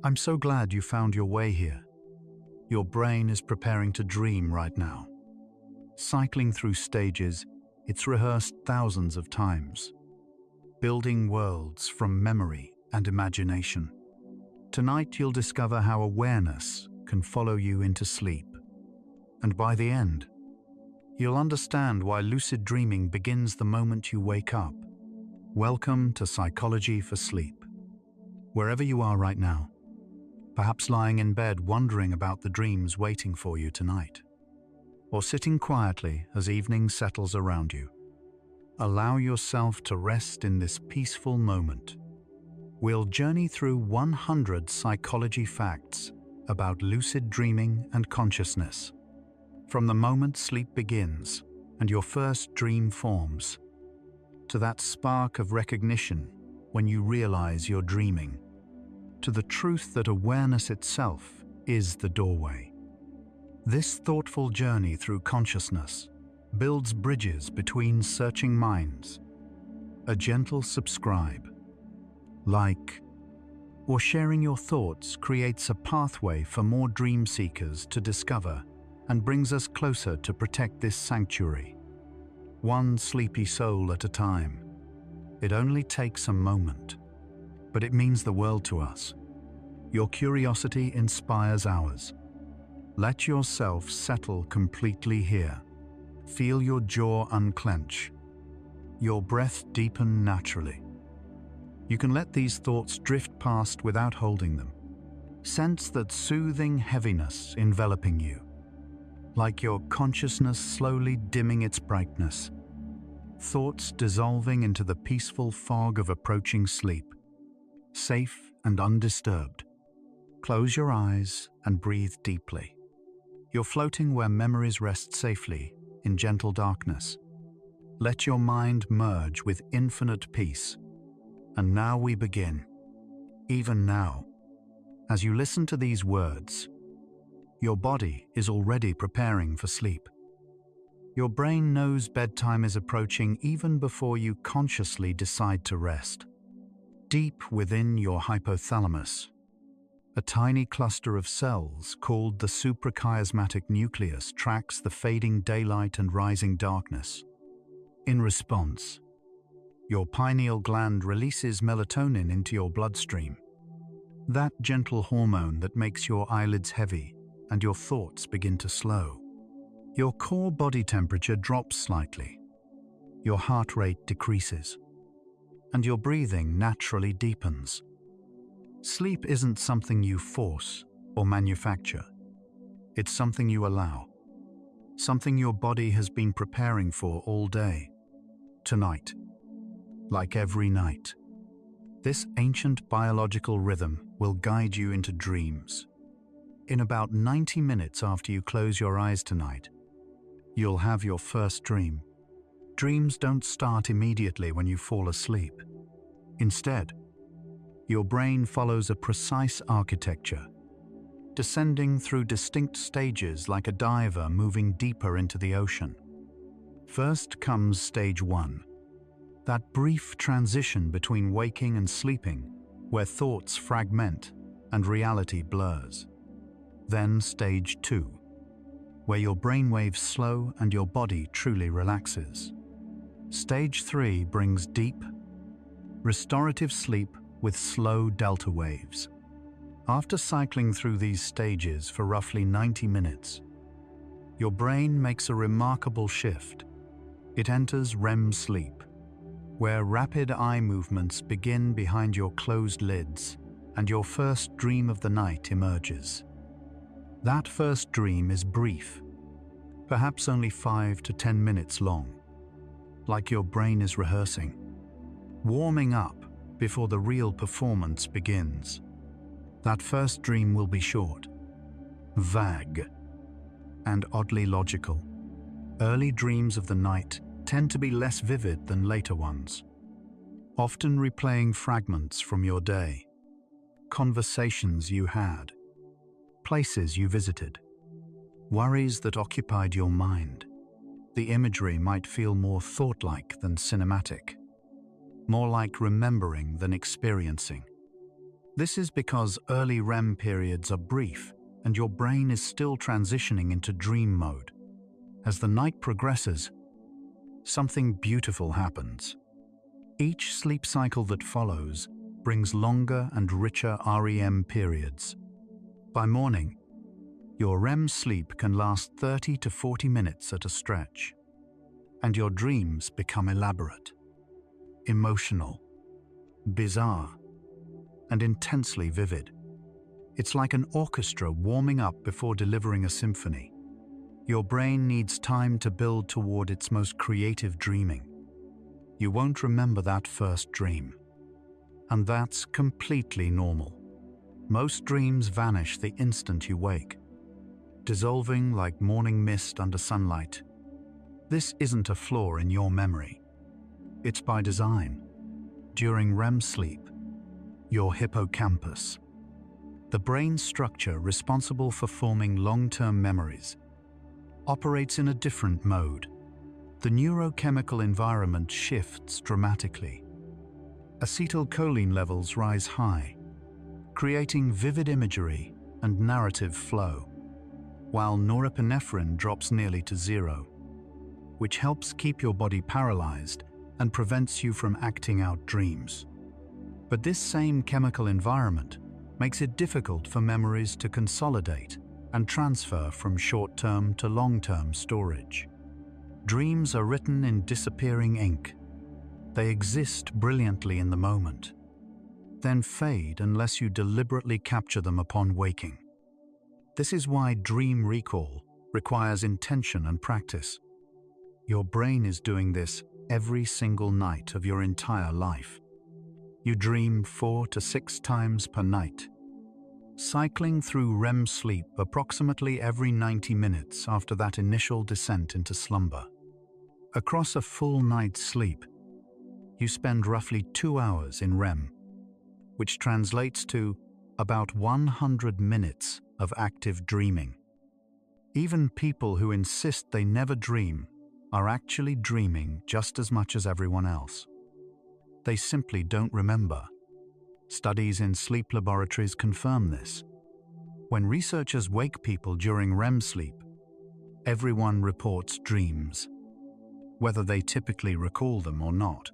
I'm so glad you found your way here. Your brain is preparing to dream right now. Cycling through stages, it's rehearsed thousands of times, building worlds from memory and imagination. Tonight you'll discover how awareness can follow you into sleep. And by the end, you'll understand why lucid dreaming begins the moment you wake up. Welcome to Psychology for Sleep. Wherever you are right now, perhaps lying in bed wondering about the dreams waiting for you tonight, or sitting quietly as evening settles around you, allow yourself to rest in this peaceful moment. We'll journey through 100 psychology facts about lucid dreaming and consciousness, from the moment sleep begins and your first dream forms, to that spark of recognition when you realize you're dreaming, to the truth that awareness itself is the doorway. This thoughtful journey through consciousness builds bridges between searching minds. A gentle subscribe, like, or sharing your thoughts creates a pathway for more dream seekers to discover and brings us closer to protect this sanctuary. One sleepy soul at a time. It only takes a moment, but it means the world to us. Your curiosity inspires ours. Let yourself settle completely here. Feel your jaw unclench, your breath deepen naturally. You can let these thoughts drift past without holding them. Sense that soothing heaviness enveloping you, like your consciousness slowly dimming its brightness. Thoughts dissolving into the peaceful fog of approaching sleep, safe and undisturbed. Close your eyes and breathe deeply. You're floating where memories rest safely in gentle darkness. Let your mind merge with infinite peace. And now we begin. Even now, as you listen to these words, your body is already preparing for sleep. Your brain knows bedtime is approaching even before you consciously decide to rest. Deep within your hypothalamus, a tiny cluster of cells called the suprachiasmatic nucleus tracks the fading daylight and rising darkness. In response, your pineal gland releases melatonin into your bloodstream, that gentle hormone that makes your eyelids heavy and your thoughts begin to slow. Your core body temperature drops slightly, your heart rate decreases, and your breathing naturally deepens. Sleep isn't something you force or manufacture. It's something you allow, something your body has been preparing for all day. Tonight, like every night, this ancient biological rhythm will guide you into dreams. In about 90 minutes after you close your eyes tonight, you'll have your first dream. Dreams don't start immediately when you fall asleep. Instead, your brain follows a precise architecture, descending through distinct stages like a diver moving deeper into the ocean. First comes stage 1, that brief transition between waking and sleeping, where thoughts fragment and reality blurs. Then stage 2, where your brainwaves slow and your body truly relaxes. Stage 3 brings deep, restorative sleep with slow delta waves. After cycling through these stages for roughly 90 minutes, your brain makes a remarkable shift. It enters REM sleep, where rapid eye movements begin behind your closed lids and your first dream of the night emerges. That first dream is brief, perhaps only 5 to 10 minutes long, like your brain is rehearsing, warming up before the real performance begins. That first dream will be short, vague, and oddly logical. Early dreams of the night tend to be less vivid than later ones, often replaying fragments from your day, conversations you had, places you visited, worries that occupied your mind. The imagery might feel more thought-like than cinematic, more like remembering than experiencing. This is because early REM periods are brief and your brain is still transitioning into dream mode. As the night progresses, something beautiful happens. Each sleep cycle that follows brings longer and richer REM periods. By morning, your REM sleep can last 30 to 40 minutes at a stretch, and your dreams become elaborate, emotional, bizarre, and intensely vivid. It's like an orchestra warming up before delivering a symphony. Your brain needs time to build toward its most creative dreaming. You won't remember that first dream. And that's completely normal. Most dreams vanish the instant you wake, dissolving like morning mist under sunlight. This isn't a flaw in your memory. It's by design. During REM sleep, your hippocampus, the brain structure responsible for forming long-term memories, operates in a different mode. The neurochemical environment shifts dramatically. Acetylcholine levels rise high, creating vivid imagery and narrative flow, while norepinephrine drops nearly to zero, which helps keep your body paralyzed and prevents you from acting out dreams. But this same chemical environment makes it difficult for memories to consolidate and transfer from short-term to long-term storage. Dreams are written in disappearing ink. They exist brilliantly in the moment, then fade unless you deliberately capture them upon waking. This is why dream recall requires intention and practice. Your brain is doing this every single night of your entire life. You dream 4 to 6 times per night, cycling through REM sleep approximately every 90 minutes after that initial descent into slumber. Across a full night's sleep, you spend roughly 2 hours in REM, which translates to about 100 minutes of active dreaming. Even people who insist they never dream are actually dreaming just as much as everyone else. They simply don't remember. Studies in sleep laboratories confirm this. When researchers wake people during REM sleep, everyone reports dreams, whether they typically recall them or not.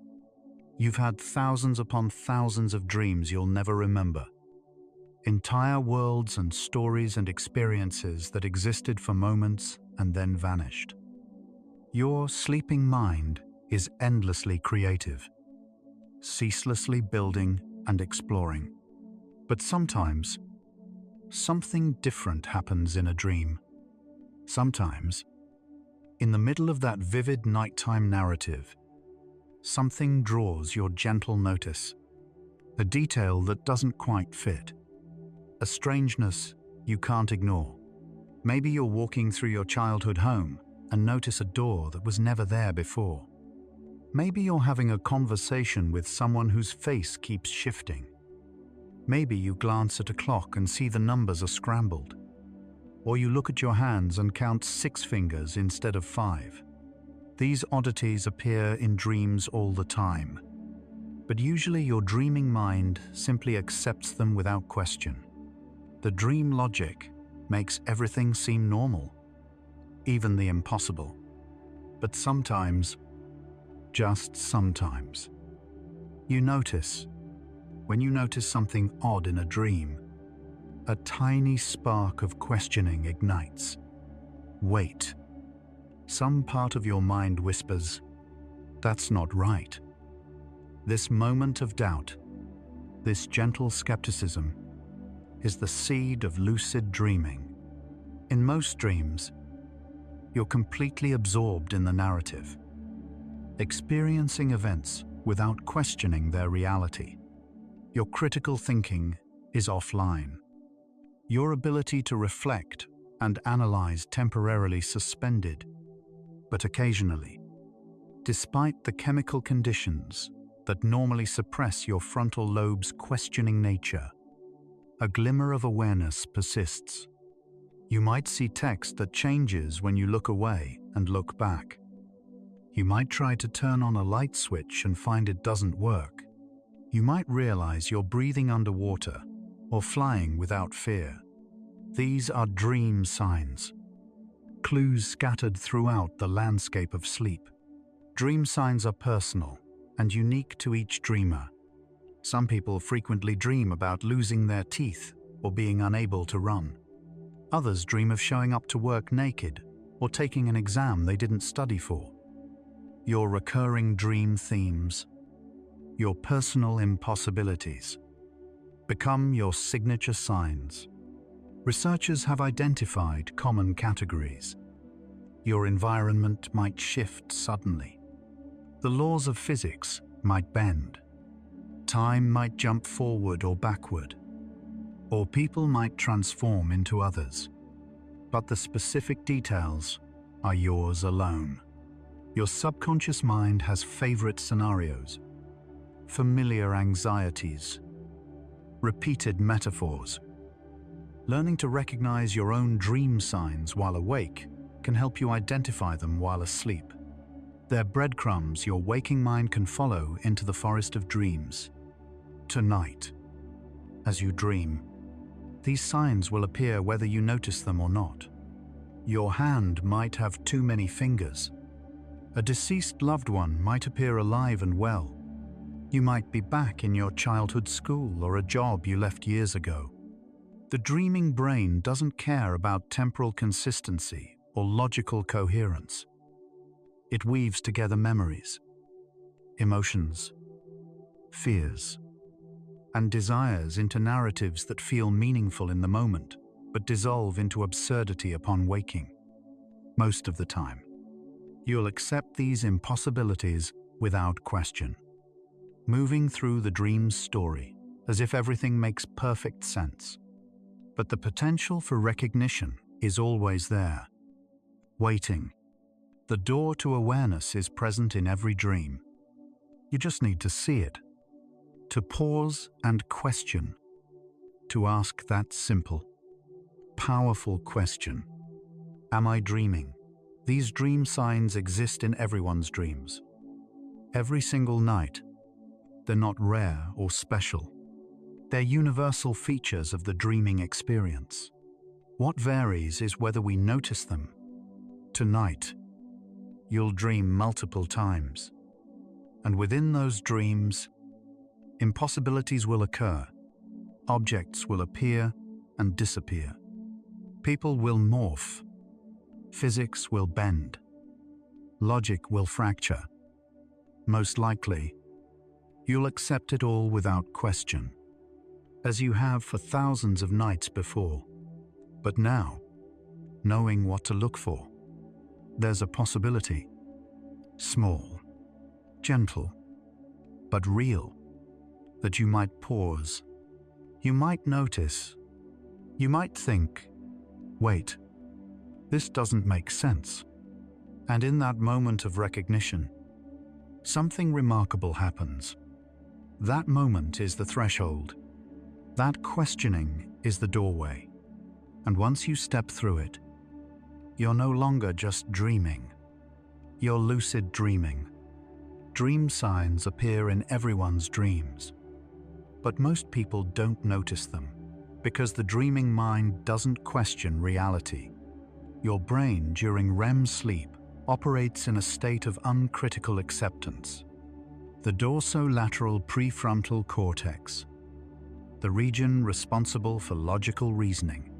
You've had thousands upon thousands of dreams you'll never remember. Entire worlds and stories and experiences that existed for moments and then vanished. Your sleeping mind is endlessly creative, ceaselessly building and exploring. But sometimes, something different happens in a dream. Sometimes, in the middle of that vivid nighttime narrative, something draws your gentle notice. A detail that doesn't quite fit. A strangeness you can't ignore. Maybe you're walking through your childhood home and notice a door that was never there before. Maybe you're having a conversation with someone whose face keeps shifting. Maybe you glance at a clock and see the numbers are scrambled. Or you look at your hands and count 6 fingers instead of 5. These oddities appear in dreams all the time. But usually your dreaming mind simply accepts them without question. The dream logic makes everything seem normal, even the impossible. But sometimes, just sometimes, when you notice something odd in a dream, a tiny spark of questioning ignites. Wait. Some part of your mind whispers, "That's not right." This moment of doubt, this gentle skepticism, is the seed of lucid dreaming. In most dreams, you're completely absorbed in the narrative, experiencing events without questioning their reality. Your critical thinking is offline. Your ability to reflect and analyze temporarily suspended. But occasionally, despite the chemical conditions that normally suppress your frontal lobe's questioning nature, a glimmer of awareness persists. You might see text that changes when you look away and look back. You might try to turn on a light switch and find it doesn't work. You might realize you're breathing underwater or flying without fear. These are dream signs, clues scattered throughout the landscape of sleep. Dream signs are personal and unique to each dreamer. Some people frequently dream about losing their teeth or being unable to run. Others dream of showing up to work naked or taking an exam they didn't study for. Your recurring dream themes, your personal impossibilities, become your signature signs. Researchers have identified common categories. Your environment might shift suddenly. The laws of physics might bend. Time might jump forward or backward. Or people might transform into others. But the specific details are yours alone. Your subconscious mind has favorite scenarios, familiar anxieties, repeated metaphors. Learning to recognize your own dream signs while awake can help you identify them while asleep. They're breadcrumbs your waking mind can follow into the forest of dreams. Tonight, as you dream, these signs will appear whether you notice them or not. Your hand might have too many fingers. A deceased loved one might appear alive and well. You might be back in your childhood school or a job you left years ago. The dreaming brain doesn't care about temporal consistency or logical coherence. It weaves together memories, emotions, fears, and desires into narratives that feel meaningful in the moment, but dissolve into absurdity upon waking. Most of the time, you'll accept these impossibilities without question, moving through the dream's story as if everything makes perfect sense. But the potential for recognition is always there, waiting. The door to awareness is present in every dream. You just need to see it, to pause and question, to ask that simple, powerful question. Am I dreaming? These dream signs exist in everyone's dreams. Every single night. They're not rare or special. They're universal features of the dreaming experience. What varies is whether we notice them. Tonight, you'll dream multiple times. And within those dreams, impossibilities will occur. Objects will appear and disappear. People will morph. Physics will bend. Logic will fracture. Most likely, you'll accept it all without question, as you have for thousands of nights before. But now, knowing what to look for, there's a possibility. Small, gentle, but real, that you might pause. You might notice. You might think, wait, this doesn't make sense. And in that moment of recognition, something remarkable happens. That moment is the threshold. That questioning is the doorway. And once you step through it, you're no longer just dreaming. You're lucid dreaming. Dream signs appear in everyone's dreams. But most people don't notice them because the dreaming mind doesn't question reality. Your brain during REM sleep operates in a state of uncritical acceptance. The dorsolateral prefrontal cortex, the region responsible for logical reasoning,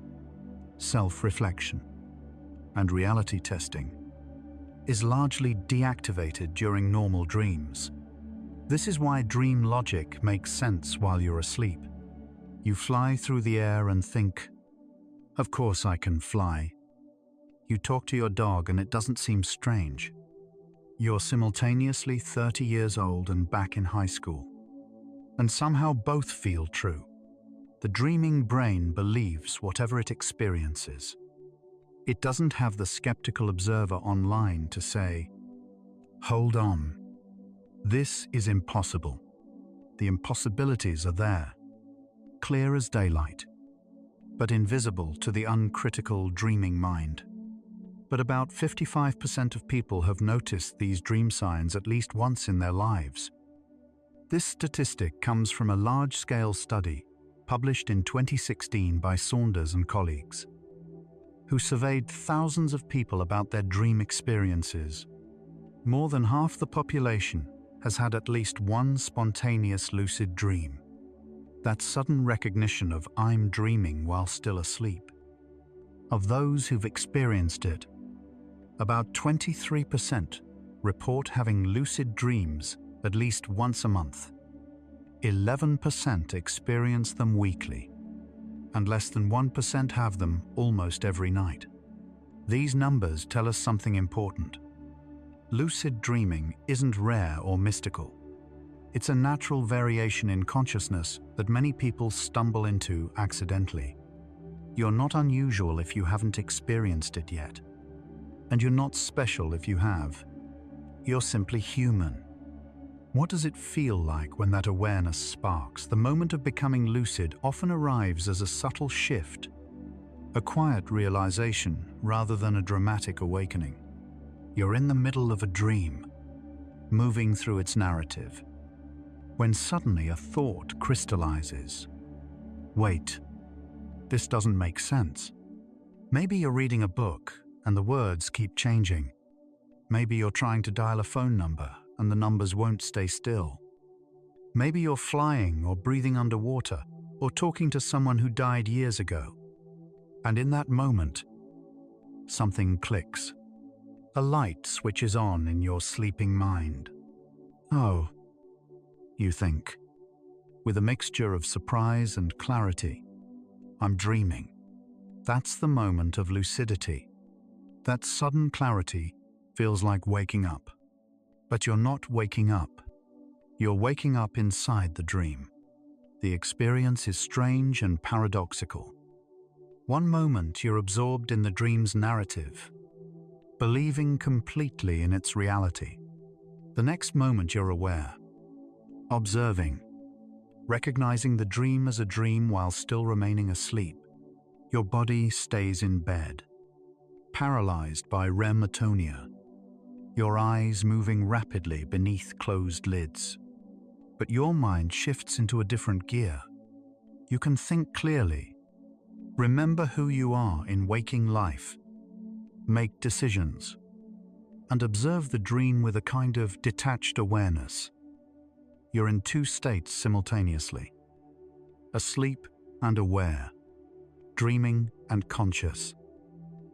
self-reflection, and reality testing, is largely deactivated during normal dreams. This is why dream logic makes sense while you're asleep. You fly through the air and think, of course I can fly. You talk to your dog and it doesn't seem strange. You're simultaneously 30 years old and back in high school. And somehow both feel true. The dreaming brain believes whatever it experiences. It doesn't have the skeptical observer online to say, hold on, this is impossible. The impossibilities are there, clear as daylight, but invisible to the uncritical dreaming mind. But about 55% of people have noticed these dream signs at least once in their lives. This statistic comes from a large-scale study published in 2016 by Saunders and colleagues, who surveyed thousands of people about their dream experiences. More than half the population has had at least one spontaneous lucid dream. That sudden recognition of "I'm dreaming" while still asleep. Of those who've experienced it, about 23% report having lucid dreams at least once a month. 11% experience them weekly, and less than 1% have them almost every night. These numbers tell us something important. Lucid dreaming isn't rare or mystical. It's a natural variation in consciousness that many people stumble into accidentally. You're not unusual if you haven't experienced it yet. And you're not special if you have. You're simply human. What does it feel like when that awareness sparks? The moment of becoming lucid often arrives as a subtle shift, a quiet realization rather than a dramatic awakening. You're in the middle of a dream, moving through its narrative, when suddenly a thought crystallizes. Wait, this doesn't make sense. Maybe you're reading a book and the words keep changing. Maybe you're trying to dial a phone number and the numbers won't stay still. Maybe you're flying or breathing underwater or talking to someone who died years ago. And in that moment, something clicks. A light switches on in your sleeping mind. Oh, you think, with a mixture of surprise and clarity, I'm dreaming. That's the moment of lucidity. That sudden clarity feels like waking up. But you're not waking up. You're waking up inside the dream. The experience is strange and paradoxical. One moment you're absorbed in the dream's narrative, believing completely in its reality. The next moment you're aware, observing, recognizing the dream as a dream while still remaining asleep. Your body stays in bed, paralyzed by REM atonia, your eyes moving rapidly beneath closed lids. But your mind shifts into a different gear. You can think clearly, remember who you are in waking life, make decisions, and observe the dream with a kind of detached awareness. You're in two states simultaneously, asleep and aware, dreaming and conscious.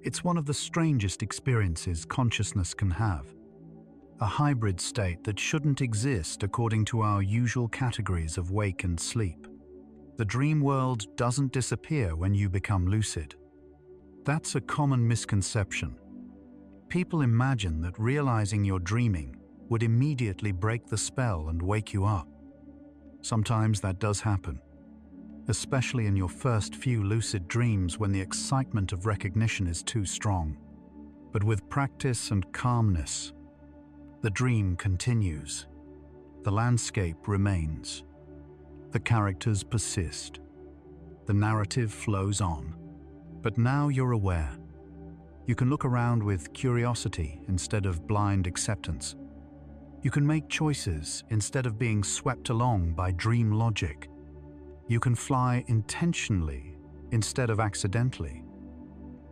It's one of the strangest experiences consciousness can have, a hybrid state that shouldn't exist according to our usual categories of wake and sleep. The dream world doesn't disappear when you become lucid. That's a common misconception. People imagine that realizing you're dreaming would immediately break the spell and wake you up. Sometimes that does happen, especially in your first few lucid dreams when the excitement of recognition is too strong. But with practice and calmness, the dream continues. The landscape remains. The characters persist. The narrative flows on. But now you're aware. You can look around with curiosity instead of blind acceptance. You can make choices instead of being swept along by dream logic. You can fly intentionally instead of accidentally.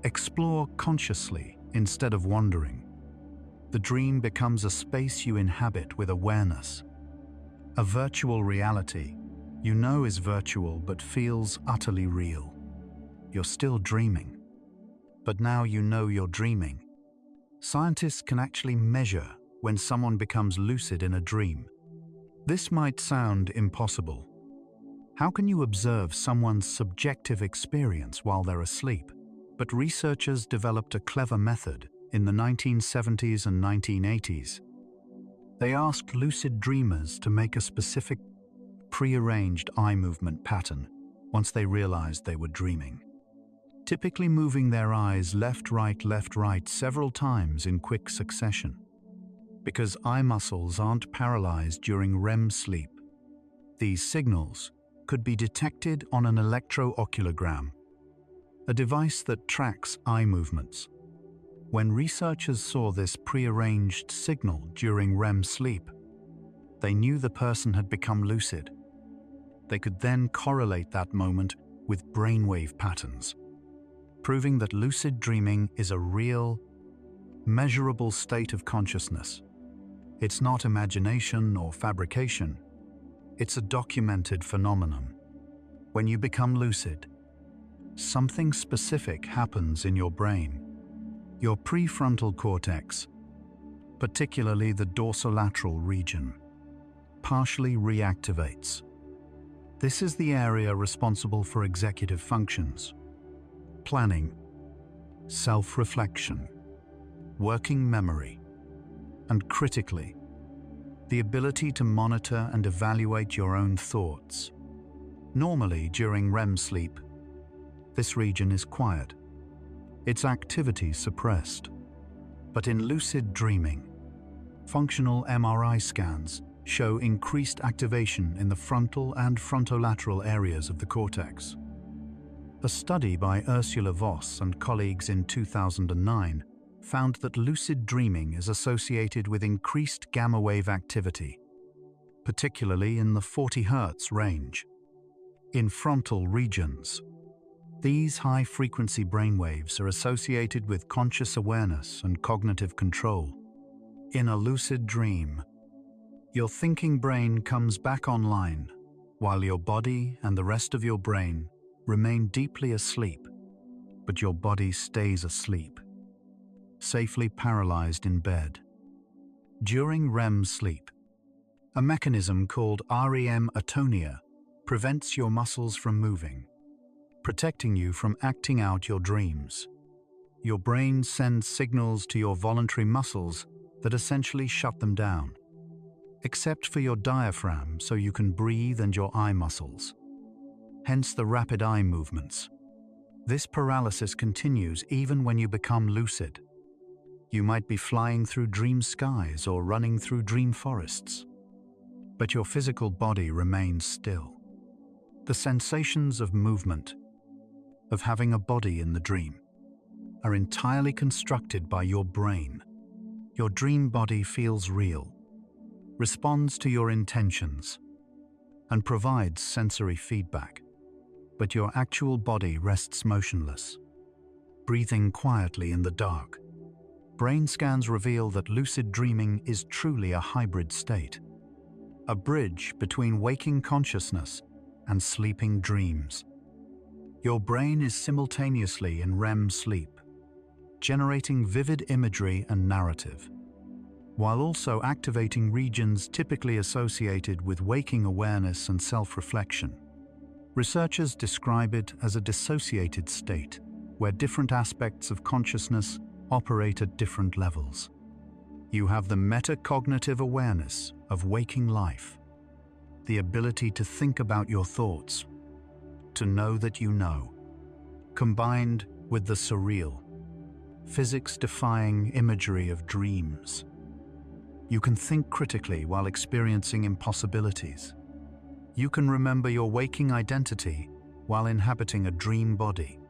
Explore consciously instead of wandering. The dream becomes a space you inhabit with awareness. A virtual reality you know is virtual but feels utterly real. You're still dreaming, but now you know you're dreaming. Scientists can actually measure when someone becomes lucid in a dream. This might sound impossible. How can you observe someone's subjective experience while they're asleep? But researchers developed a clever method in the 1970s and 1980s. They asked lucid dreamers to make a specific prearranged eye movement pattern once they realized they were dreaming, typically moving their eyes left, right several times in quick succession. Because eye muscles aren't paralyzed during REM sleep, these signals could be detected on an electrooculogram, a device that tracks eye movements. When researchers saw this prearranged signal during REM sleep, they knew the person had become lucid. They could then correlate that moment with brainwave patterns, proving that lucid dreaming is a real, measurable state of consciousness. It's not imagination or fabrication. It's a documented phenomenon. When you become lucid, something specific happens in your brain. Your prefrontal cortex, particularly the dorsolateral region, partially reactivates. This is the area responsible for executive functions, planning, self-reflection, working memory, and critically, the ability to monitor and evaluate your own thoughts. Normally, during REM sleep, this region is quiet, its activity suppressed. But in lucid dreaming, functional MRI scans show increased activation in the frontal and frontolateral areas of the cortex. A study by Ursula Voss and colleagues in 2009 found that lucid dreaming is associated with increased gamma wave activity, particularly in the 40 Hz range. In frontal regions, these high-frequency brainwaves are associated with conscious awareness and cognitive control. In a lucid dream, your thinking brain comes back online, while your body and the rest of your brain remain deeply asleep, but your body stays asleep, safely paralyzed in bed. During REM sleep, a mechanism called REM atonia prevents your muscles from moving, protecting you from acting out your dreams. Your brain sends signals to your voluntary muscles that essentially shut them down, except for your diaphragm so you can breathe and your eye muscles. Hence the rapid eye movements. This paralysis continues even when you become lucid. You might be flying through dream skies or running through dream forests, but your physical body remains still. The sensations of movement, of having a body in the dream, are entirely constructed by your brain. Your dream body feels real, responds to your intentions, and provides sensory feedback. But your actual body rests motionless, breathing quietly in the dark. Brain scans reveal that lucid dreaming is truly a hybrid state, a bridge between waking consciousness and sleeping dreams. Your brain is simultaneously in REM sleep, generating vivid imagery and narrative, while also activating regions typically associated with waking awareness and self-reflection. Researchers describe it as a dissociated state, where different aspects of consciousness operate at different levels. You have the metacognitive awareness of waking life, the ability to think about your thoughts, to know that you know, combined with the surreal, physics-defying imagery of dreams. You can think critically while experiencing impossibilities. You can remember your waking identity while inhabiting a dream body.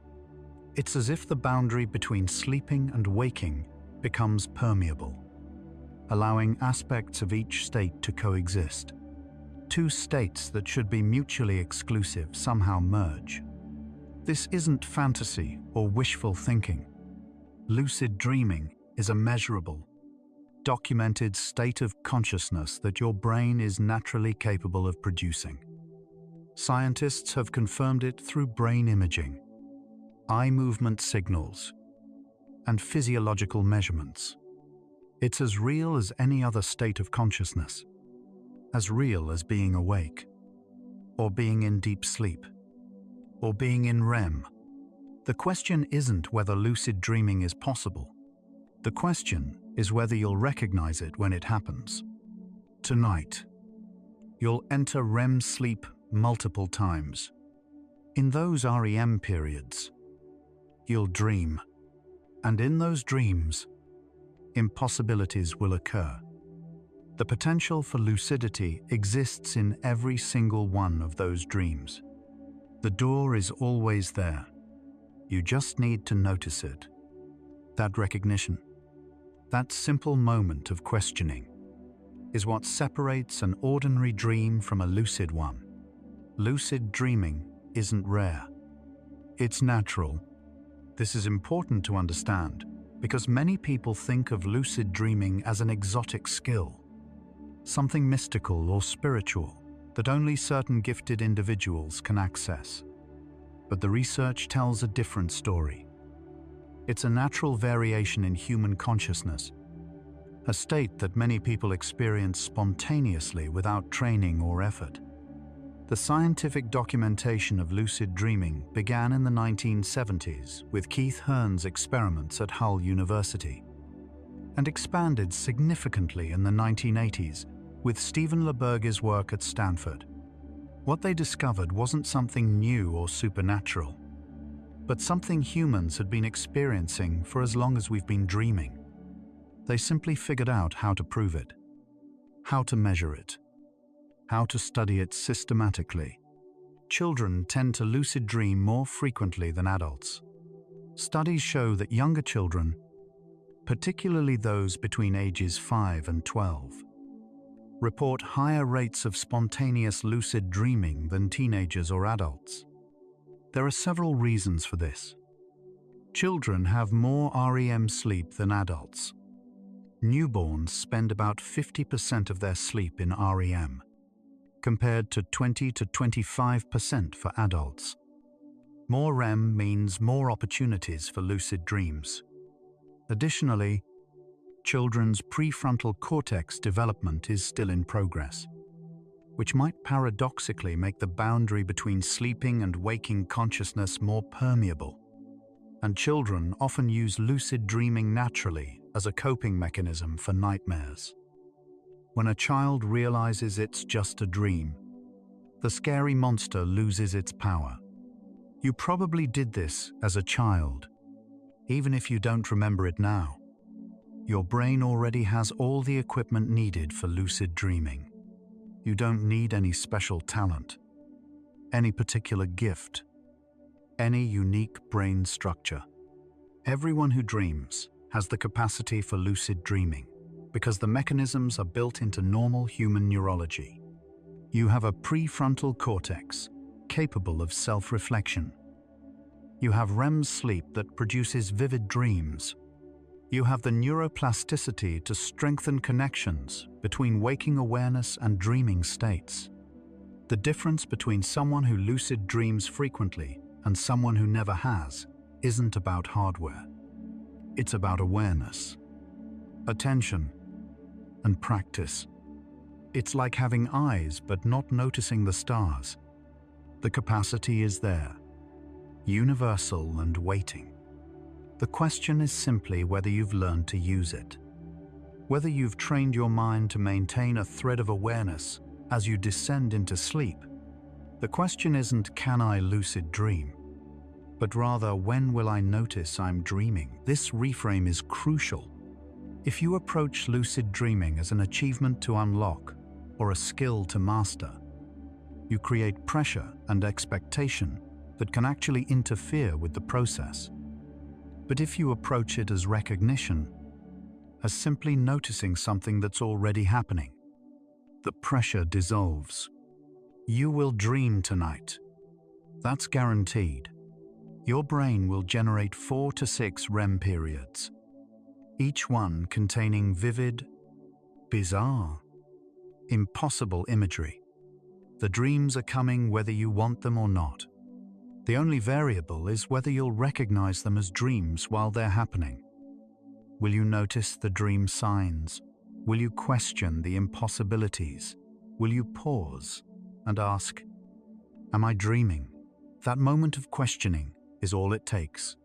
It's as if the boundary between sleeping and waking becomes permeable, allowing aspects of each state to coexist. Two states that should be mutually exclusive somehow merge. This isn't fantasy or wishful thinking. Lucid dreaming is a measurable, documented state of consciousness that your brain is naturally capable of producing. Scientists have confirmed it through brain imaging, eye movement signals, and physiological measurements. It's as real as any other state of consciousness, as real as being awake, or being in deep sleep, or being in REM. The question isn't whether lucid dreaming is possible. The question is whether you'll recognize it when it happens. Tonight, you'll enter REM sleep multiple times. In those REM periods, you'll dream, and in those dreams, impossibilities will occur. The potential for lucidity exists in every single one of those dreams. The door is always there. You just need to notice it. That recognition, that simple moment of questioning, is what separates an ordinary dream from a lucid one. lucid dreaming isn't rare. It's natural. This is important to understand because many people think of lucid dreaming as an exotic skill, something mystical or spiritual that only certain gifted individuals can access. But the research tells a different story. It's a natural variation in human consciousness, a state that many people experience spontaneously without training or effort. The scientific documentation of lucid dreaming began in the 1970s with Keith Hearn's experiments at Hull University, and expanded significantly in the 1980s with Stephen LeBurger's work at Stanford. What they discovered wasn't something new or supernatural, but something humans had been experiencing for as long as we've been dreaming. They simply figured out how to prove it, how to measure it, how to study it systematically. Children tend to lucid dream more frequently than adults. Studies show that younger children, particularly those between ages 5 and 12, report higher rates of spontaneous lucid dreaming than teenagers or adults. There are several reasons for this. Children have more REM sleep than adults. Newborns spend about 50% of their sleep in REM, compared to 20 to 25% for adults. More REM means more opportunities for lucid dreams. Additionally, children's prefrontal cortex development is still in progress, which might paradoxically make the boundary between sleeping and waking consciousness more permeable. And children often use lucid dreaming naturally as a coping mechanism for nightmares. When a child realizes it's just a dream, the scary monster loses its power. You probably did this as a child, even if you don't remember it now. Your brain already has all the equipment needed for lucid dreaming. You don't need any special talent, any particular gift, any unique brain structure. Everyone who dreams has the capacity for lucid dreaming because the mechanisms are built into normal human neurology. You have a prefrontal cortex capable of self-reflection. You have REM sleep that produces vivid dreams. You have the neuroplasticity to strengthen connections between waking awareness and dreaming states. The difference between someone who lucid dreams frequently and someone who never has isn't about hardware. It's about awareness, attention, and practice. It's like having eyes but not noticing the stars. The capacity is there, universal and waiting. The question is simply whether you've learned to use it, whether you've trained your mind to maintain a thread of awareness as you descend into sleep. The question isn't, can I lucid dream? But rather, when will I notice I'm dreaming? This reframe is crucial. If you approach lucid dreaming as an achievement to unlock or a skill to master, you create pressure and expectation that can actually interfere with the process. But if you approach it as recognition, as simply noticing something that's already happening, the pressure dissolves. You will dream tonight. That's guaranteed. Your brain will generate 4 to 6 REM periods, each one containing vivid, bizarre, impossible imagery. The dreams are coming whether you want them or not. The only variable is whether you'll recognize them as dreams while they're happening. Will you notice the dream signs? Will you question the impossibilities? Will you pause and ask, am I dreaming? That moment of questioning is all it takes.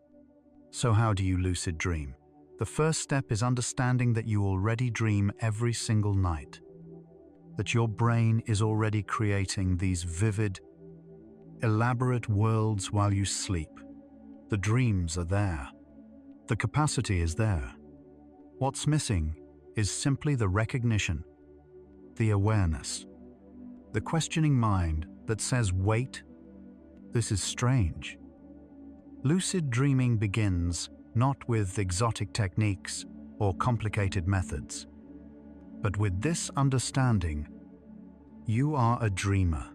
So how do you lucid dream? The first step is understanding that you already dream every single night, that your brain is already creating these vivid, elaborate worlds while you sleep. The dreams are there. The capacity is there. What's missing is simply the recognition, the awareness, the questioning mind that says, wait, this is strange. Lucid dreaming begins not with exotic techniques or complicated methods, but with this understanding: you are a dreamer,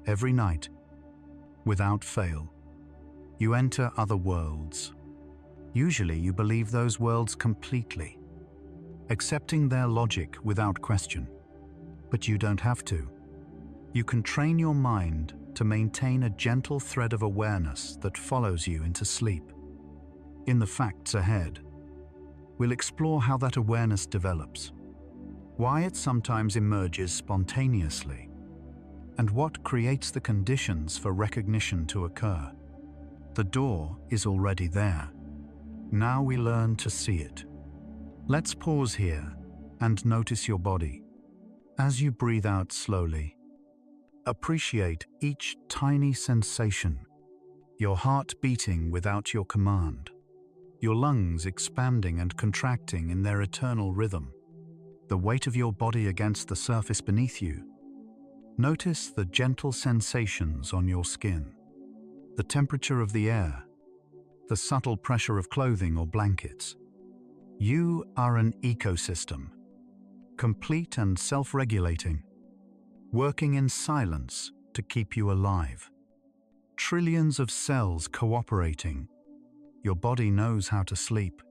every night, without fail. You enter other worlds. Usually you believe those worlds completely, accepting their logic without question. But you don't have to. You can train your mind to maintain a gentle thread of awareness that follows you into sleep. In the facts ahead, we'll explore how that awareness develops, why it sometimes emerges spontaneously, and what creates the conditions for recognition to occur. The door is already there. Now we learn to see it. Let's pause here and notice your body. As you breathe out slowly, appreciate each tiny sensation, your heart beating without your command, your lungs expanding and contracting in their eternal rhythm, the weight of your body against the surface beneath you. Notice the gentle sensations on your skin, the temperature of the air, the subtle pressure of clothing or blankets. You are an ecosystem, complete and self-regulating, working in silence to keep you alive. Trillions of cells cooperating. Your body knows how to sleep,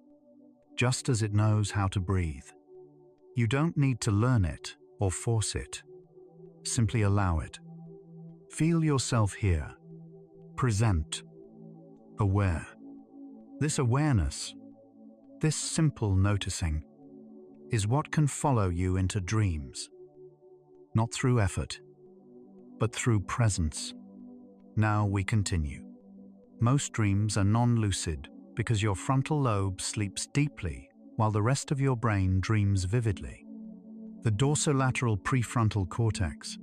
just as it knows how to breathe. You don't need to learn it or force it. Simply allow it. Feel yourself here, present, aware. This awareness, this simple noticing, is what can follow you into dreams. Not through effort, but through presence. Now we continue. Most dreams are non-lucid because your frontal lobe sleeps deeply while the rest of your brain dreams vividly. The dorsolateral prefrontal cortex,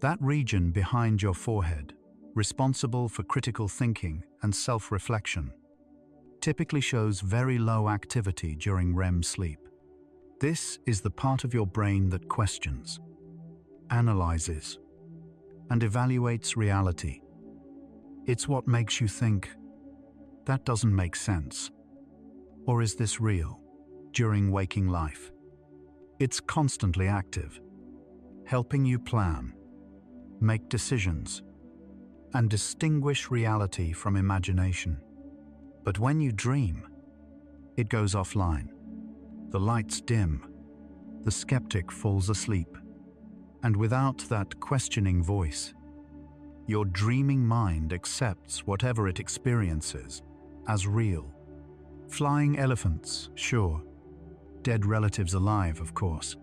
that region behind your forehead, responsible for critical thinking and self-reflection, typically shows very low activity during REM sleep. This is the part of your brain that questions, analyzes, and evaluates reality. It's what makes you think, that doesn't make sense. Or is this real? During waking life. It's constantly active, helping you plan, make decisions, and distinguish reality from imagination. But when you dream, it goes offline. The lights dim, the skeptic falls asleep, and without that questioning voice, your dreaming mind accepts whatever it experiences as real. Flying elephants, sure. Dead relatives alive, of course.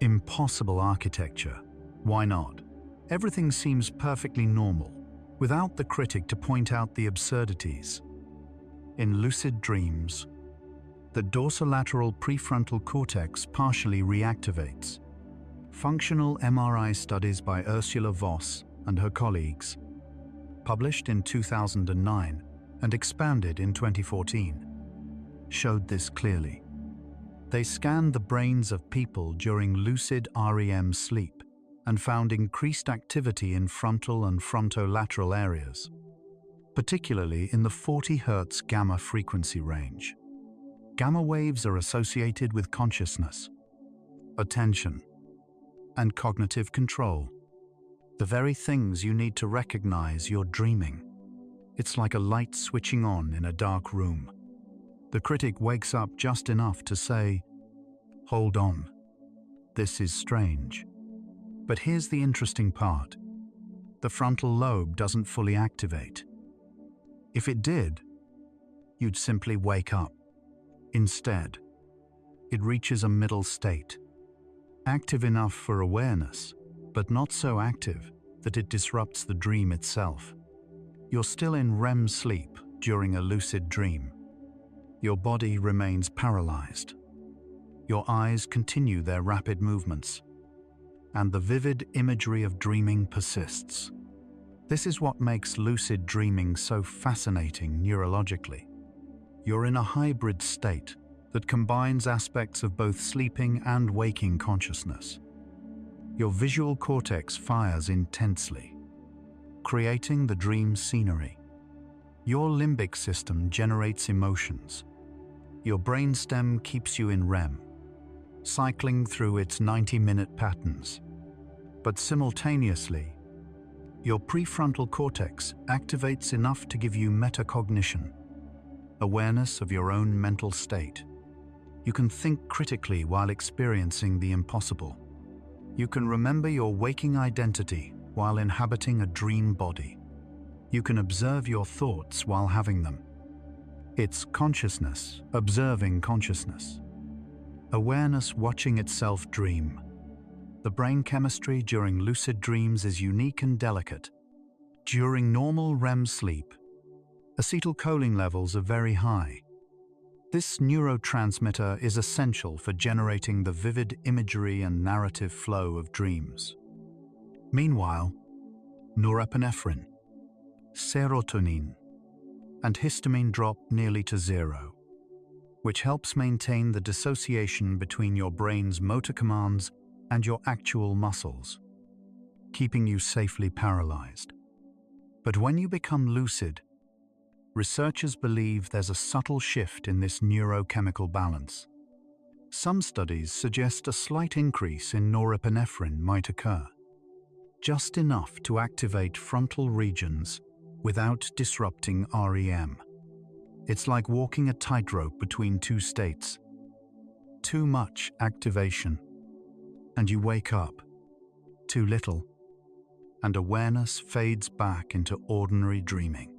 Impossible architecture, why not? Everything seems perfectly normal, without the critic to point out the absurdities. In lucid dreams, the dorsolateral prefrontal cortex partially reactivates. Functional MRI studies by Ursula Voss and her colleagues, published in 2009 and expanded in 2014, showed this clearly. They scanned the brains of people during lucid REM sleep and found increased activity in frontal and frontolateral areas, particularly in the 40 Hz gamma frequency range. Gamma waves are associated with consciousness, attention, and cognitive control. The very things you need to recognize you're dreaming. It's like a light switching on in a dark room. The critic wakes up just enough to say, "Hold on, this is strange." But here's the interesting part. The frontal lobe doesn't fully activate. If it did, you'd simply wake up. Instead, it reaches a middle state, active enough for awareness, but not so active that it disrupts the dream itself. You're still in REM sleep during a lucid dream. Your body remains paralyzed. Your eyes continue their rapid movements, and the vivid imagery of dreaming persists. This is what makes lucid dreaming so fascinating neurologically. You're in a hybrid state that combines aspects of both sleeping and waking consciousness. Your visual cortex fires intensely, creating the dream scenery. Your limbic system generates emotions. Your brainstem keeps you in REM, cycling through its 90-minute patterns. But simultaneously, Your prefrontal cortex activates enough to give you metacognition, awareness of your own mental state. You can think critically while experiencing the impossible. You can remember your waking identity while inhabiting a dream body. You can observe your thoughts while having them. It's consciousness, observing consciousness. Awareness watching itself dream. The brain chemistry during lucid dreams is unique and delicate. During normal REM sleep, acetylcholine levels are very high. This neurotransmitter is essential for generating the vivid imagery and narrative flow of dreams. Meanwhile, norepinephrine, serotonin, and histamine drop nearly to zero, which helps maintain the dissociation between your brain's motor commands and your actual muscles, keeping you safely paralyzed. But when you become lucid, researchers believe there's a subtle shift in this neurochemical balance. Some studies suggest a slight increase in norepinephrine might occur, just enough to activate frontal regions without disrupting REM. It's like walking a tightrope between two states. Too much activation, and you wake up. Too little, and awareness fades back into ordinary dreaming.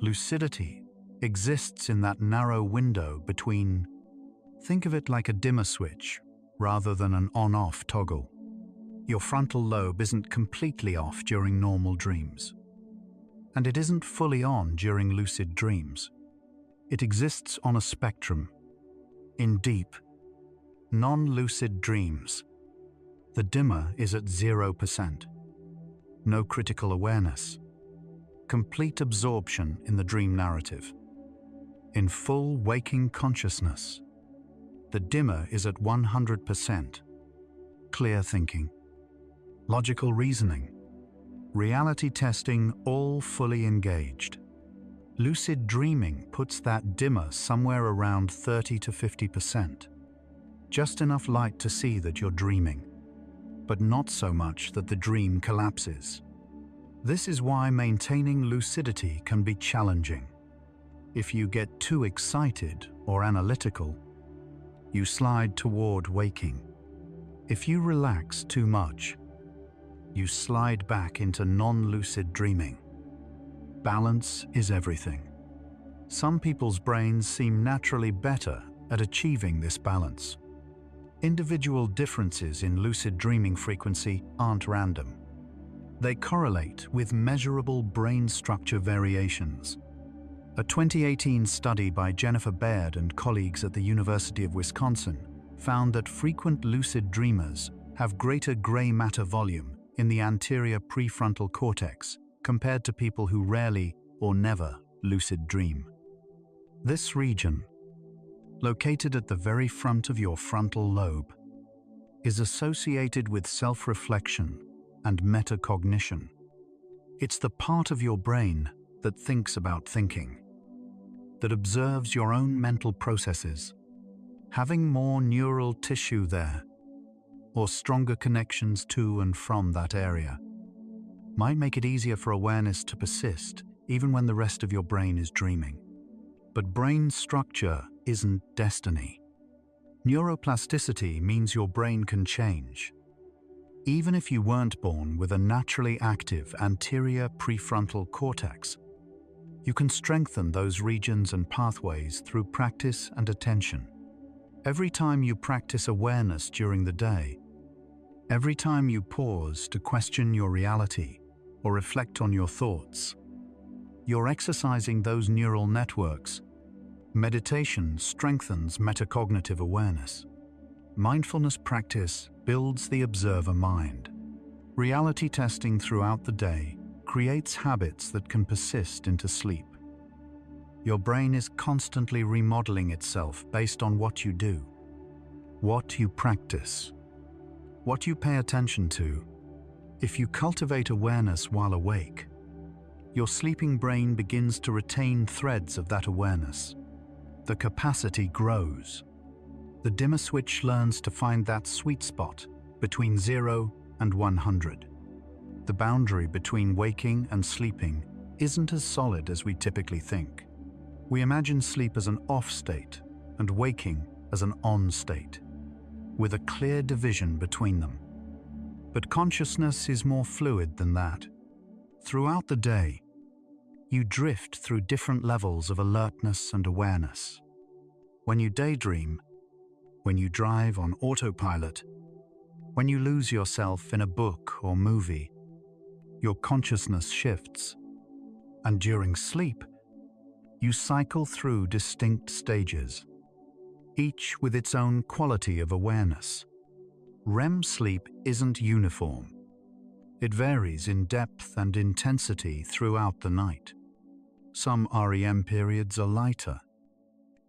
Lucidity exists in that narrow window between, think of it like a dimmer switch rather than an on-off toggle. Your frontal lobe isn't completely off during normal dreams, and it isn't fully on during lucid dreams. It exists on a spectrum. In deep, non-lucid dreams, the dimmer is at 0%. No critical awareness. Complete absorption in the dream narrative. In full waking consciousness, the dimmer is at 100%. Clear thinking, logical reasoning, reality testing all fully engaged. Lucid dreaming puts that dimmer somewhere around 30 to 50%. Just enough light to see that you're dreaming, but not so much that the dream collapses. This is why maintaining lucidity can be challenging. If you get too excited or analytical, you slide toward waking. If you relax too much, you slide back into non-lucid dreaming. Balance is everything. Some people's brains seem naturally better at achieving this balance. Individual differences in lucid dreaming frequency aren't random. They correlate with measurable brain structure variations. A 2018 study by Jennifer Baird and colleagues at the University of Wisconsin found that frequent lucid dreamers have greater gray matter volume in the anterior prefrontal cortex compared to people who rarely or never lucid dream. This region, located at the very front of your frontal lobe, is associated with self-reflection and metacognition. It's the part of your brain that thinks about thinking, that observes your own mental processes. Having more neural tissue there, or stronger connections to and from that area, might make it easier for awareness to persist even when the rest of your brain is dreaming. But brain structure isn't destiny. Neuroplasticity means your brain can change. Even if you weren't born with a naturally active anterior prefrontal cortex, you can strengthen those regions and pathways through practice and attention. Every time you practice awareness during the day, every time you pause to question your reality or reflect on your thoughts, you're exercising those neural networks. Meditation strengthens metacognitive awareness. Mindfulness practice builds the observer mind. Reality testing throughout the day creates habits that can persist into sleep. Your brain is constantly remodeling itself based on what you do, what you practice, what you pay attention to. If you cultivate awareness while awake, your sleeping brain begins to retain threads of that awareness. The capacity grows. The dimmer switch learns to find that sweet spot between 0 and 100. The boundary between waking and sleeping isn't as solid as we typically think. We imagine sleep as an off state and waking as an on state, with a clear division between them. But consciousness is more fluid than that. Throughout the day, you drift through different levels of alertness and awareness. When you daydream, when you drive on autopilot, when you lose yourself in a book or movie, your consciousness shifts. And during sleep, you cycle through distinct stages, each with its own quality of awareness. REM sleep isn't uniform. It varies in depth and intensity throughout the night. Some REM periods are lighter,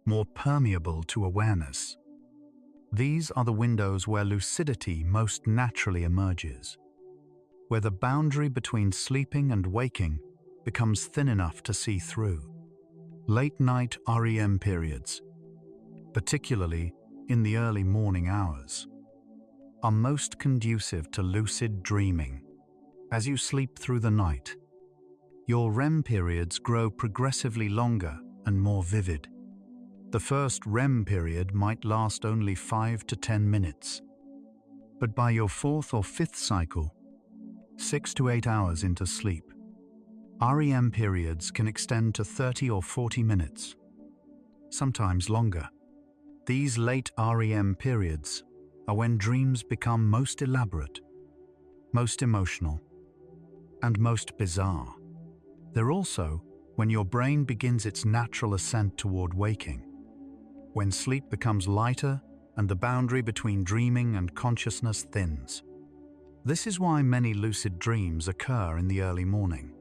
more permeable to awareness. These are the windows where lucidity most naturally emerges, where the boundary between sleeping and waking becomes thin enough to see through. Late-night REM periods, particularly in the early morning hours, are most conducive to lucid dreaming. As you sleep through the night, your REM periods grow progressively longer and more vivid. The first REM period might last only 5 to 10 minutes, but by your fourth or fifth cycle, 6 to 8 hours into sleep, REM periods can extend to 30 or 40 minutes, sometimes longer. These late REM periods are when dreams become most elaborate, most emotional, and most bizarre. They're also when your brain begins its natural ascent toward waking, when sleep becomes lighter and the boundary between dreaming and consciousness thins. This is why many lucid dreams occur in the early morning,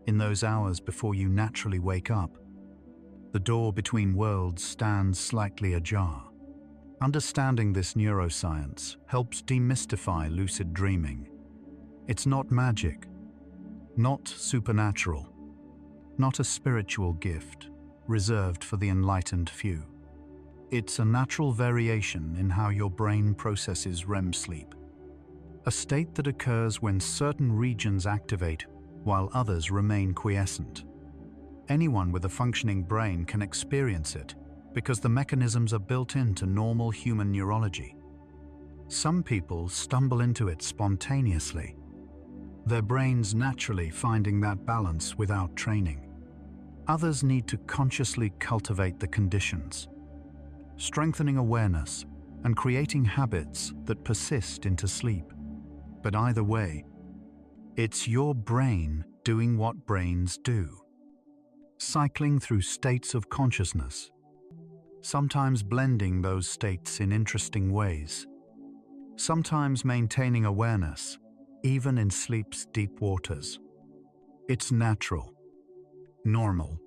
in those hours before you naturally wake up. The door between worlds stands slightly ajar. Understanding this neuroscience helps demystify lucid dreaming. It's not magic, not supernatural, not a spiritual gift reserved for the enlightened few. It's a natural variation in how your brain processes REM sleep, a state that occurs when certain regions activate while others remain quiescent. Anyone with a functioning brain can experience it because the mechanisms are built into normal human neurology. Some people stumble into it spontaneously, their brains naturally finding that balance without training. Others need to consciously cultivate the conditions, strengthening awareness and creating habits that persist into sleep. But either way, it's your brain doing what brains do, cycling through states of consciousness, sometimes blending those states in interesting ways, sometimes maintaining awareness, even in sleep's deep waters. It's natural, normal,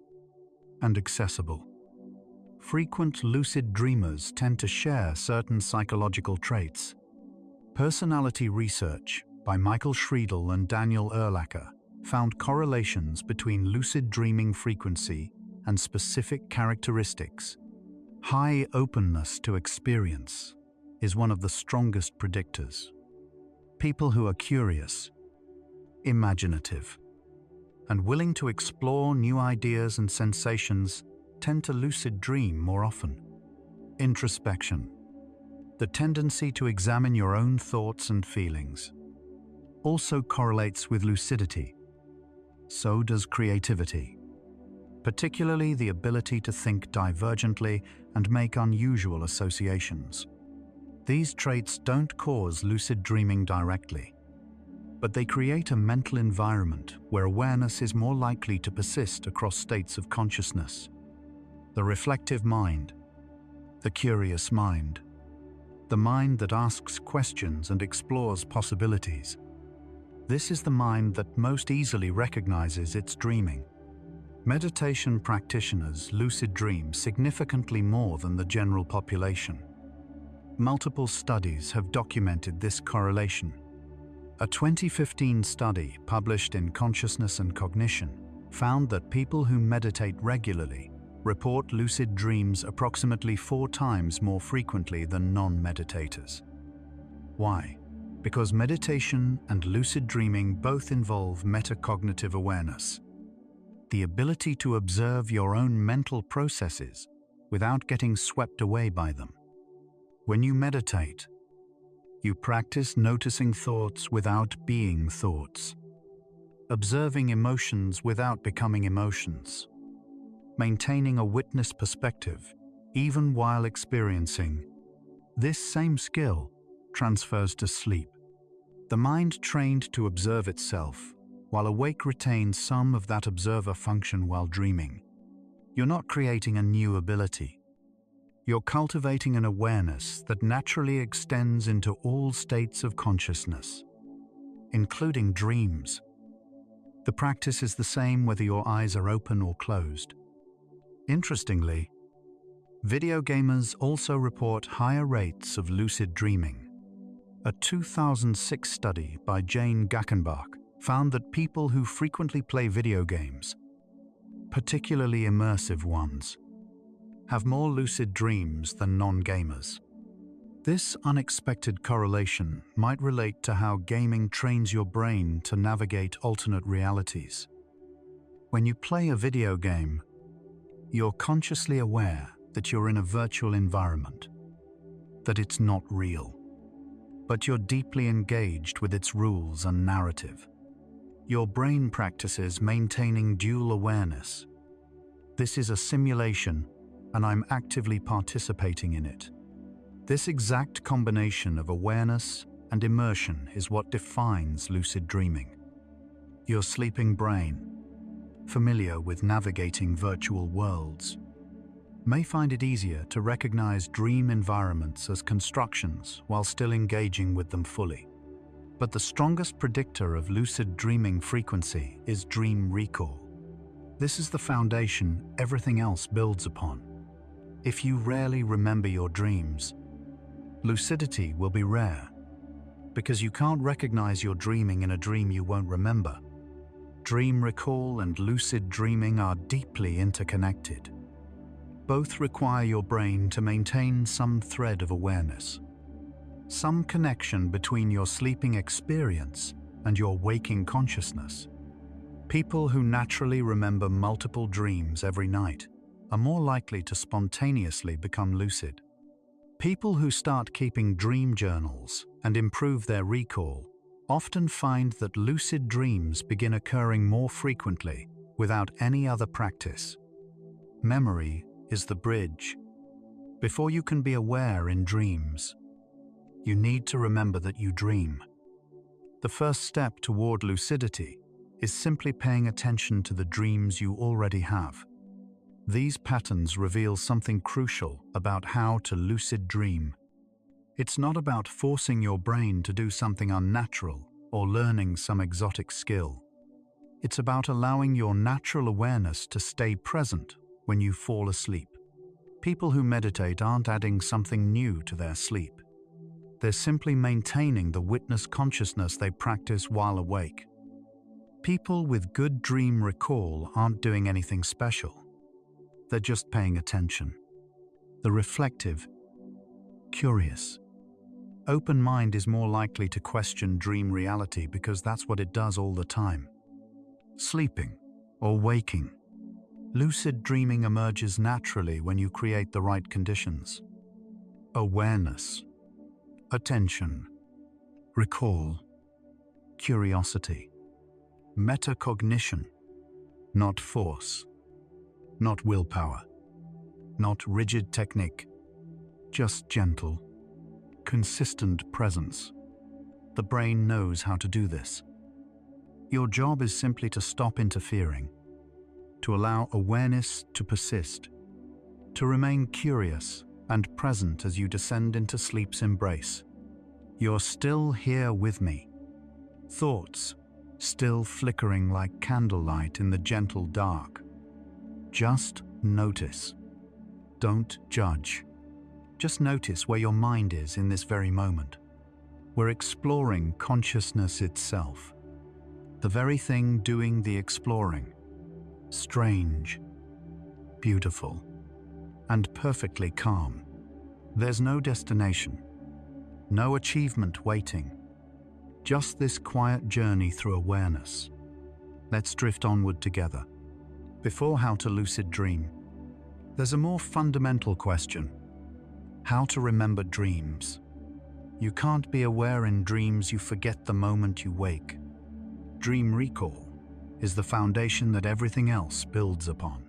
and accessible. Frequent lucid dreamers tend to share certain psychological traits. Personality research by Michael Schriedel and Daniel Erlacher found correlations between lucid dreaming frequency and specific characteristics. High openness to experience is one of the strongest predictors. People who are curious, imaginative, and willing to explore new ideas and sensations tend to lucid dream more often. Introspection, the tendency to examine your own thoughts and feelings, also correlates with lucidity. So does creativity, particularly the ability to think divergently and make unusual associations. These traits don't cause lucid dreaming directly, but they create a mental environment where awareness is more likely to persist across states of consciousness. The reflective mind, the curious mind, the mind that asks questions and explores possibilities. This is the mind that most easily recognizes its dreaming. Meditation practitioners lucid dream significantly more than the general population. Multiple studies have documented this correlation. A 2015 study published in Consciousness and Cognition found that people who meditate regularly report lucid dreams approximately 4 times more frequently than non-meditators. Why? because meditation and lucid dreaming both involve metacognitive awareness, the ability to observe your own mental processes without getting swept away by them. When you meditate, you practice noticing thoughts without being thoughts, observing emotions without becoming emotions, maintaining a witness perspective even while experiencing. This same skill transfers to sleep. The mind trained to observe itself while awake retains some of that observer function while dreaming. You're not creating a new ability. You're cultivating an awareness that naturally extends into all states of consciousness, including dreams. The practice is the same whether your eyes are open or closed. Interestingly, video gamers also report higher rates of lucid dreaming. A 2006 study by Jane Gackenbach found that people who frequently play video games, particularly immersive ones, have more lucid dreams than non-gamers. This unexpected correlation might relate to how gaming trains your brain to navigate alternate realities. When you play a video game, you're consciously aware that you're in a virtual environment, that it's not real, but you're deeply engaged with its rules and narrative. Your brain practices maintaining dual awareness. This is a simulation, and I'm actively participating in it. This exact combination of awareness and immersion is what defines lucid dreaming. Your sleeping brain, familiar with navigating virtual worlds, may find it easier to recognize dream environments as constructions while still engaging with them fully. But the strongest predictor of lucid dreaming frequency is dream recall. This is the foundation everything else builds upon. If you rarely remember your dreams, lucidity will be rare, because you can't recognize you're dreaming in a dream you won't remember. Dream recall and lucid dreaming are deeply interconnected. Both require your brain to maintain some thread of awareness, some connection between your sleeping experience and your waking consciousness. People who naturally remember multiple dreams every night are more likely to spontaneously become lucid. People who start keeping dream journals and improve their recall often find that lucid dreams begin occurring more frequently without any other practice. Memory is the bridge. Before you can be aware in dreams, you need to remember that you dream. The first step toward lucidity is simply paying attention to the dreams you already have. These patterns reveal something crucial about how to lucid dream. It's not about forcing your brain to do something unnatural or learning some exotic skill. It's about allowing your natural awareness to stay present when you fall asleep. People who meditate aren't adding something new to their sleep. They're simply maintaining the witness consciousness they practice while awake. People with good dream recall aren't doing anything special. They're just paying attention. The reflective, curious, open mind is more likely to question dream reality because that's what it does all the time. Sleeping or waking, lucid dreaming emerges naturally when you create the right conditions. Awareness, attention, recall, curiosity, metacognition, not force, not willpower, not rigid technique, just gentle, consistent presence. The brain knows how to do this. Your job is simply to stop interfering, to allow awareness to persist, to remain curious and present as you descend into sleep's embrace. You're still here with me. Thoughts still flickering like candlelight in the gentle dark. Just notice. Don't judge. Just notice where your mind is in this very moment. We're exploring consciousness itself. The very thing doing the exploring. Strange, beautiful, and perfectly calm. There's no destination, no achievement waiting, Just this quiet journey through awareness. Let's drift onward together. Before how to lucid dream, there's a more fundamental question: how to remember dreams. You can't be aware in dreams you forget the moment you wake. Dream recall is the foundation that everything else builds upon.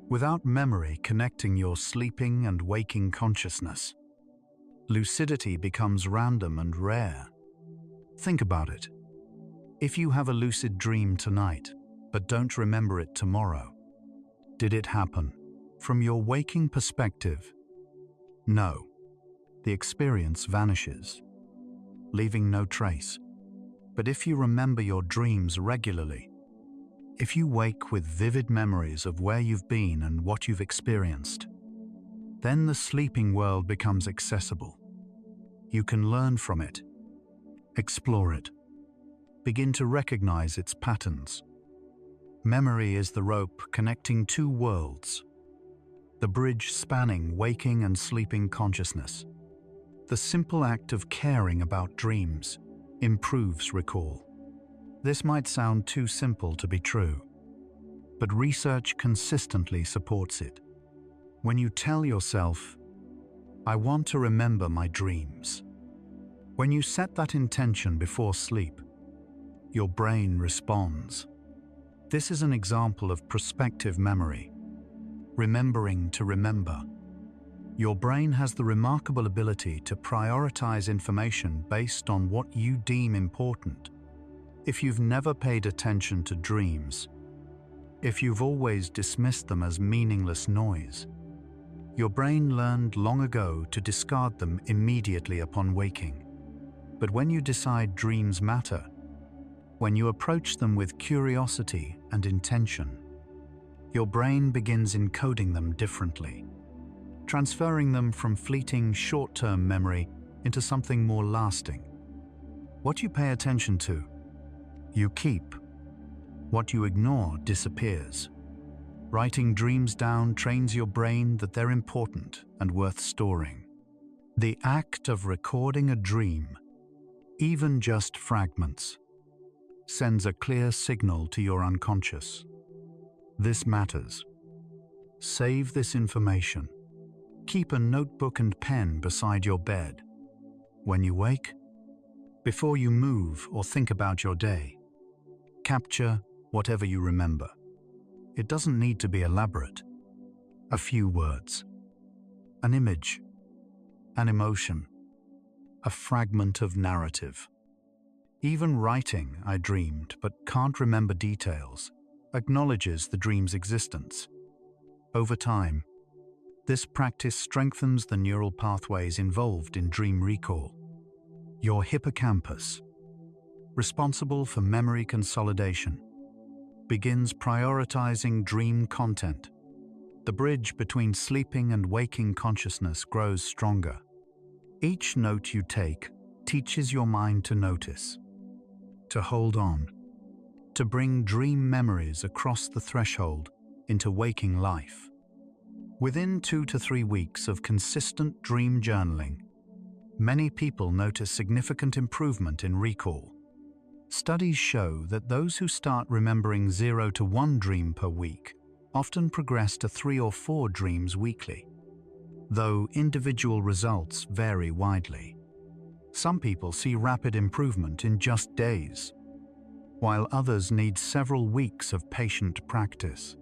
Without memory connecting your sleeping and waking consciousness, lucidity becomes random and rare. Think about it. If you have a lucid dream tonight, but don't remember it tomorrow, did it happen from your waking perspective? No. The experience vanishes, leaving no trace. But if you remember your dreams regularly, if you wake with vivid memories of where you've been and what you've experienced, then the sleeping world becomes accessible. You can learn from it, explore it, begin to recognize its patterns. Memory is the rope connecting two worlds, the bridge spanning waking and sleeping consciousness. The simple act of caring about dreams improves recall. This might sound too simple to be true, but research consistently supports it. When you tell yourself, "I want to remember my dreams," when you set that intention before sleep, your brain responds. This is an example of prospective memory, remembering to remember. Your brain has the remarkable ability to prioritize information based on what you deem important. If you've never paid attention to dreams, if you've always dismissed them as meaningless noise, your brain learned long ago to discard them immediately upon waking. But when you decide dreams matter, when you approach them with curiosity and intention, your brain begins encoding them differently, transferring them from fleeting short-term memory into something more lasting. What you pay attention to, you keep. What you ignore disappears. Writing dreams down trains your brain that they're important and worth storing. The act of recording a dream, even just fragments, sends a clear signal to your unconscious. This matters. Save this information. Keep a notebook and pen beside your bed. When you wake, before you move or think about your day, capture whatever you remember. It doesn't need to be elaborate. A few words, an image, an emotion, a fragment of narrative. Even writing, "I dreamed but can't remember details," acknowledges the dream's existence. Over time, this practice strengthens the neural pathways involved in dream recall. Your hippocampus, responsible for memory consolidation, begins prioritizing dream content. The bridge between sleeping and waking consciousness grows stronger. Each note you take teaches your mind to notice, to hold on, to bring dream memories across the threshold into waking life. Within 2 to 3 weeks of consistent dream journaling, many people notice significant improvement in recall. Studies show that those who start remembering 0 to 1 dream per week often progress to 3 or 4 dreams weekly, though individual results vary widely. Some people see rapid improvement in just days, while others need several weeks of patient practice.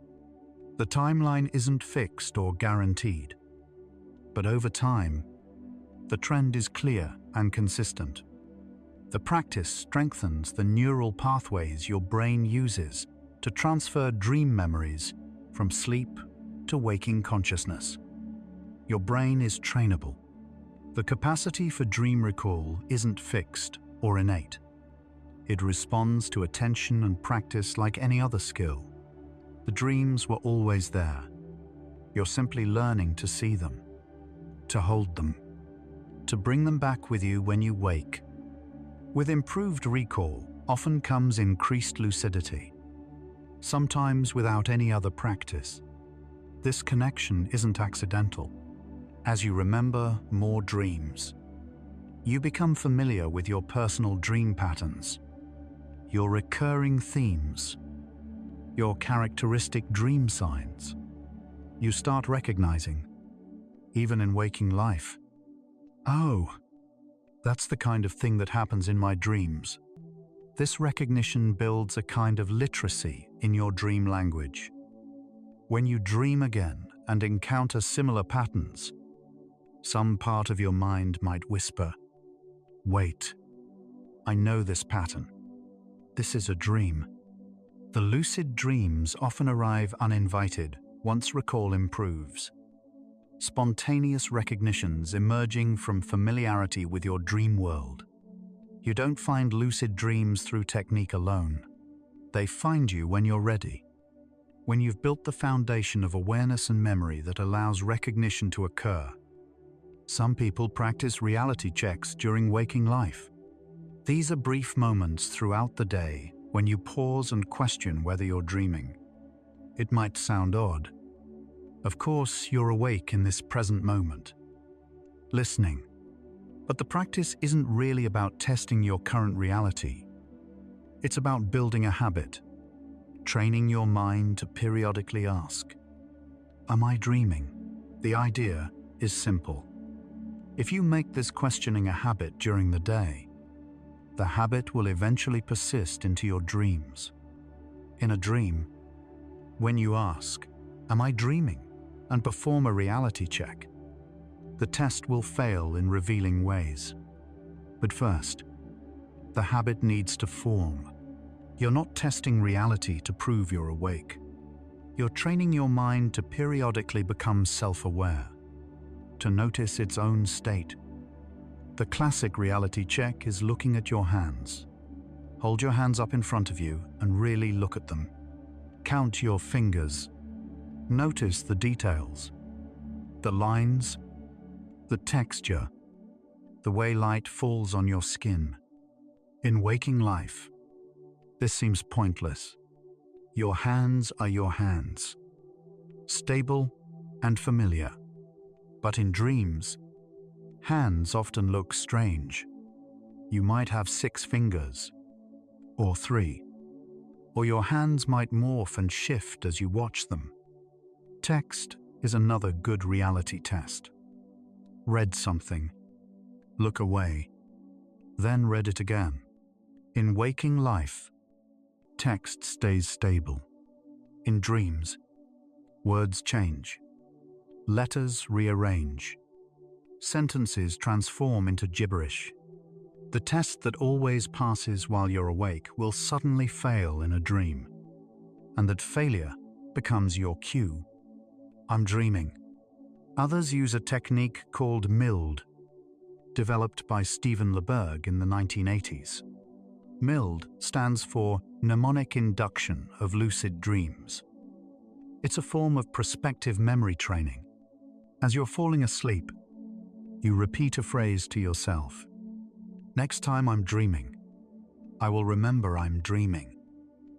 The timeline isn't fixed or guaranteed, but over time, the trend is clear and consistent. The practice strengthens the neural pathways your brain uses to transfer dream memories from sleep to waking consciousness. Your brain is trainable. The capacity for dream recall isn't fixed or innate. It responds to attention and practice like any other skill. The dreams were always there. You're simply learning to see them, to hold them, to bring them back with you when you wake. With improved recall often comes increased lucidity, sometimes without any other practice. This connection isn't accidental. As you remember more dreams, You become familiar with your personal dream patterns, your recurring themes, your characteristic dream signs. You start recognizing, even in waking life, oh, that's the kind of thing that happens in my dreams. This recognition builds a kind of literacy in your dream language. When you dream again and encounter similar patterns, some part of your mind might whisper, wait, I know this pattern. This is a dream. The lucid dreams often arrive uninvited once recall improves. Spontaneous recognitions emerging from familiarity with your dream world. You don't find lucid dreams through technique alone. They find you when you're ready. When you've built the foundation of awareness and memory that allows recognition to occur. Some people practice reality checks during waking life. These are brief moments throughout the day when you pause and question whether you're dreaming. It might sound odd. Of course, you're awake in this present moment, listening. But the practice isn't really about testing your current reality. It's about building a habit, training your mind to periodically ask, am I dreaming? The idea is simple. If you make this questioning a habit during the day, the habit will eventually persist into your dreams. In a dream, when you ask, am I dreaming? And perform a reality check, the test will fail in revealing ways. But first, the habit needs to form. You're not testing reality to prove you're awake. You're training your mind to periodically become self-aware, to notice its own state. The classic reality check is looking at your hands. Hold your hands up in front of you and really look at them. Count your fingers. Notice the details, the lines, the texture, the way light falls on your skin. In waking life, this seems pointless. Your hands are your hands, stable and familiar. But in dreams, hands often look strange. You might have 6 fingers, or 3, or your hands might morph and shift as you watch them. Text is another good reality test. Read something, look away, then read it again. In waking life, text stays stable. In dreams, words change. Letters rearrange. Sentences transform into gibberish. The test that always passes while you're awake will suddenly fail in a dream, and that failure becomes your cue. I'm dreaming. Others use a technique called MILD, developed by Stephen LeBerg in the 1980s. MILD stands for Mnemonic Induction of Lucid Dreams. It's a form of prospective memory training. As you're falling asleep, you repeat a phrase to yourself. Next time I'm dreaming, I will remember I'm dreaming.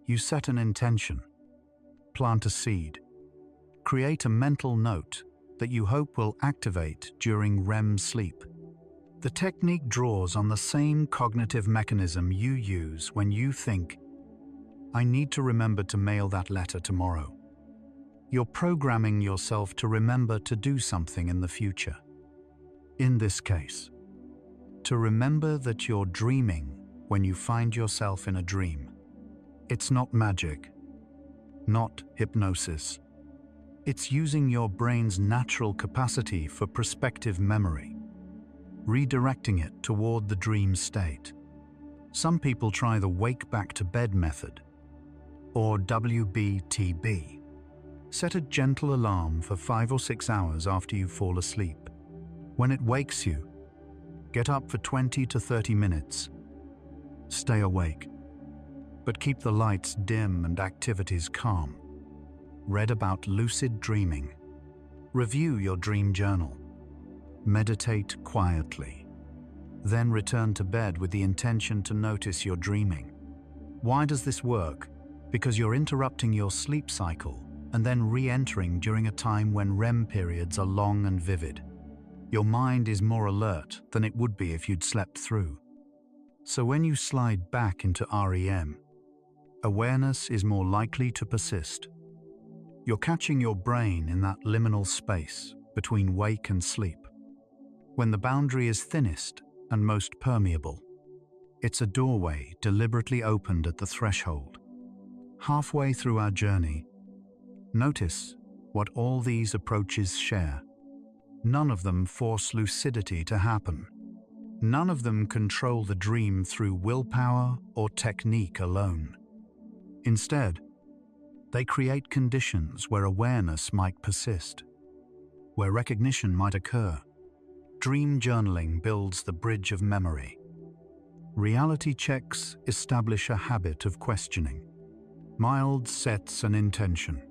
You set an intention, plant a seed, create a mental note that you hope will activate during REM sleep. The technique draws on the same cognitive mechanism you use when you think, I need to remember to mail that letter tomorrow. You're programming yourself to remember to do something in the future. In this case, to remember that you're dreaming when you find yourself in a dream. It's not magic, not hypnosis. It's using your brain's natural capacity for prospective memory, redirecting it toward the dream state. Some people try the wake back to bed method, or WBTB. Set a gentle alarm for 5 or 6 hours after you fall asleep. When it wakes you, get up for 20 to 30 minutes. Stay awake, but keep the lights dim and activities calm. Read about lucid dreaming. Review your dream journal. Meditate quietly. Then return to bed with the intention to notice you're dreaming. Why does this work? Because you're interrupting your sleep cycle and then re-entering during a time when REM periods are long and vivid. Your mind is more alert than it would be if you'd slept through. So when you slide back into REM, awareness is more likely to persist. You're catching your brain in that liminal space between wake and sleep, when the boundary is thinnest and most permeable. It's a doorway deliberately opened at the threshold. Halfway through our journey, notice what all these approaches share. None of them force lucidity to happen. None of them control the dream through willpower or technique alone. Instead, they create conditions where awareness might persist, where recognition might occur. Dream journaling builds the bridge of memory. Reality checks establish a habit of questioning. Mild sets an intention.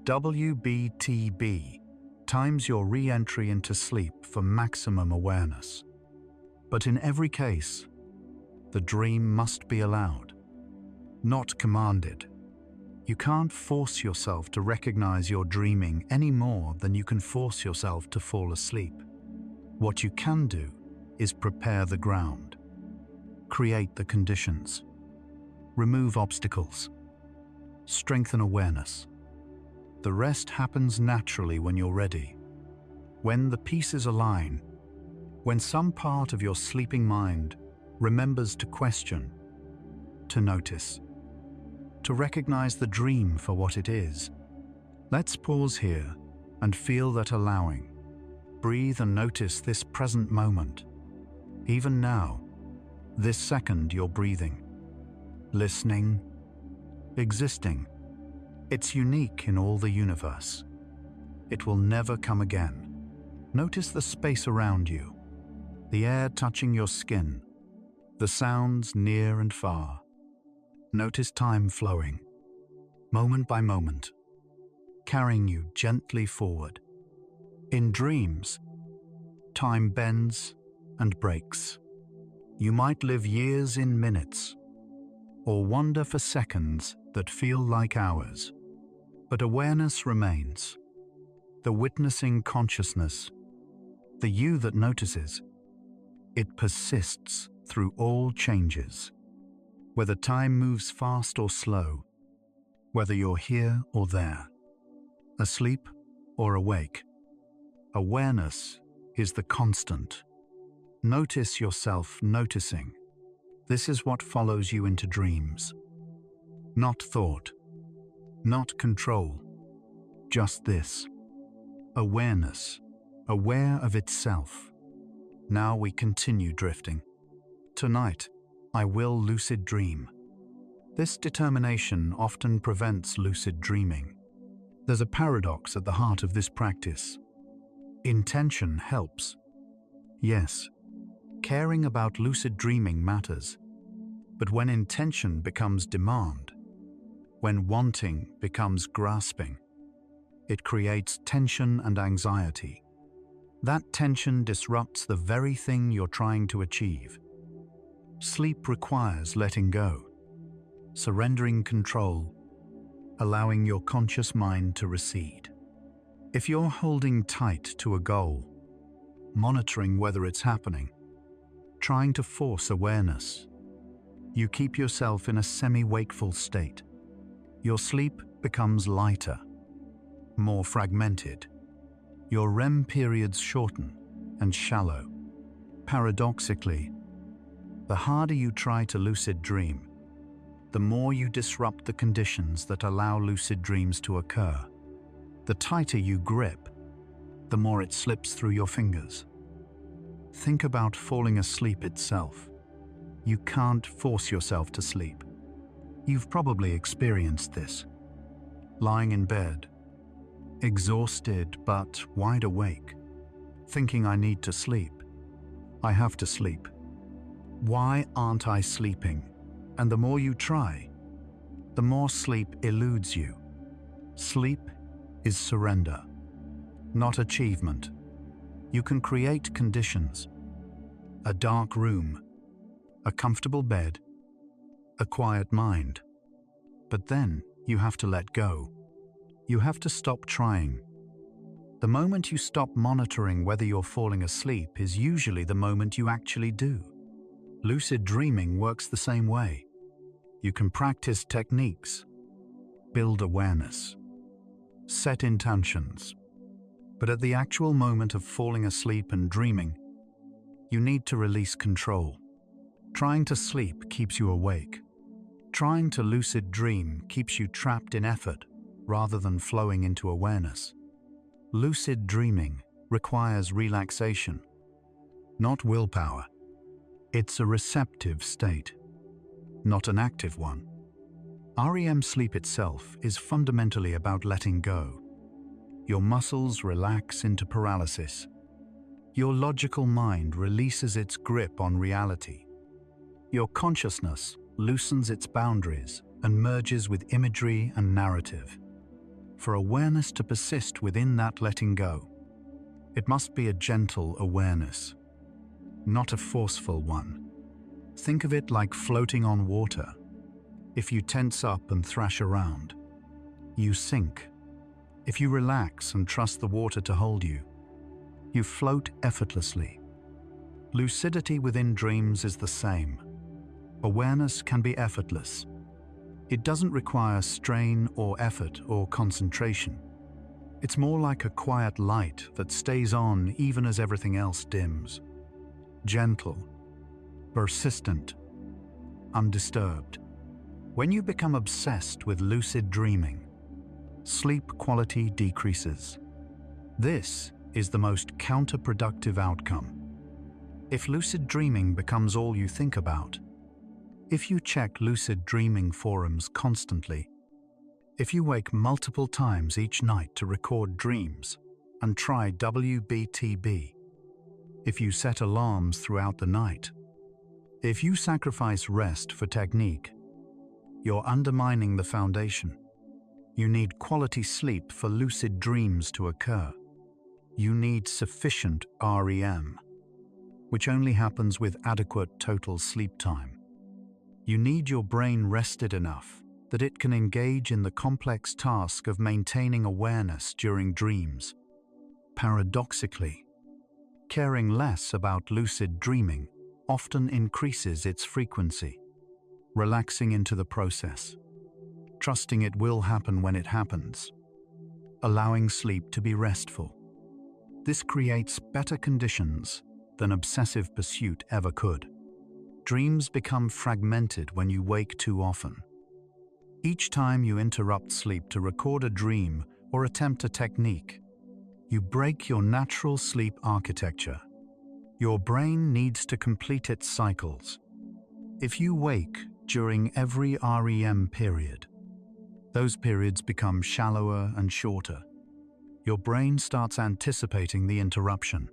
WBTB times your re-entry into sleep for maximum awareness. But in every case, the dream must be allowed, not commanded. You can't force yourself to recognize you're dreaming any more than you can force yourself to fall asleep. What you can do is prepare the ground, create the conditions, remove obstacles, strengthen awareness. The rest happens naturally when you're ready. When the pieces align, when some part of your sleeping mind remembers to question, to notice, to recognize the dream for what it is. Let's pause here and feel that allowing. Breathe and notice this present moment. Even now, this second you're breathing, listening, existing. It's unique in all the universe. It will never come again. Notice the space around you, the air touching your skin, the sounds near and far. Notice time flowing, moment by moment, carrying you gently forward. In dreams, time bends and breaks. You might live years in minutes, or wander for seconds that feel like hours. But awareness remains. The witnessing consciousness, the you that notices, it persists through all changes. Whether time moves fast or slow, whether you're here or there, asleep or awake, awareness is the constant. Notice yourself noticing. This is what follows you into dreams. Not thought, not control, just this. Awareness, aware of itself. Now we continue drifting. Tonight, I will lucid dream. This determination often prevents lucid dreaming. There's a paradox at the heart of this practice. Intention helps. Yes, caring about lucid dreaming matters. But when intention becomes demand, when wanting becomes grasping, it creates tension and anxiety. That tension disrupts the very thing you're trying to achieve. Sleep requires letting go, surrendering control, allowing your conscious mind to recede. If you're holding tight to a goal, monitoring whether it's happening, trying to force awareness, you keep yourself in a semi-wakeful state. Your sleep becomes lighter, more fragmented. Your REM periods shorten and shallow. Paradoxically, the harder you try to lucid dream, the more you disrupt the conditions that allow lucid dreams to occur. The tighter you grip, the more it slips through your fingers. Think about falling asleep itself. You can't force yourself to sleep. You've probably experienced this. Lying in bed, exhausted but wide awake, thinking I need to sleep. I have to sleep. Why aren't I sleeping? And the more you try, the more sleep eludes you. Sleep is surrender, not achievement. You can create conditions: a dark room, a comfortable bed, a quiet mind. But then you have to let go. You have to stop trying. The moment you stop monitoring whether you're falling asleep is usually the moment you actually do. Lucid dreaming works the same way. You can practice techniques, build awareness, set intentions, but at the actual moment of falling asleep and dreaming, you need to release control. Trying to sleep keeps you awake. Trying to lucid dream keeps you trapped in effort rather than flowing into awareness. Lucid dreaming requires relaxation, not willpower. It's a receptive state, not an active one. REM sleep itself is fundamentally about letting go. Your muscles relax into paralysis. Your logical mind releases its grip on reality. Your consciousness loosens its boundaries and merges with imagery and narrative. For awareness to persist within that letting go, it must be a gentle awareness, not a forceful one. Think of it like floating on water. If you tense up and thrash around, you sink. If you relax and trust the water to hold you, you float effortlessly. Lucidity within dreams is the same. Awareness can be effortless. It doesn't require strain or effort or concentration. It's more like a quiet light that stays on even as everything else dims. Gentle, persistent, undisturbed. When you become obsessed with lucid dreaming, sleep quality decreases. This is the most counterproductive outcome. If lucid dreaming becomes all you think about, if you check lucid dreaming forums constantly, if you wake multiple times each night to record dreams and try WBTB, if you set alarms throughout the night, if you sacrifice rest for technique, you're undermining the foundation. You need quality sleep for lucid dreams to occur. You need sufficient REM, which only happens with adequate total sleep time. You need your brain rested enough that it can engage in the complex task of maintaining awareness during dreams. Paradoxically, caring less about lucid dreaming often increases its frequency. Relaxing into the process, trusting it will happen when it happens, allowing sleep to be restful. This creates better conditions than obsessive pursuit ever could. Dreams become fragmented when you wake too often. Each time you interrupt sleep to record a dream or attempt a technique, you break your natural sleep architecture. Your brain needs to complete its cycles. If you wake during every REM period, those periods become shallower and shorter. Your brain starts anticipating the interruption,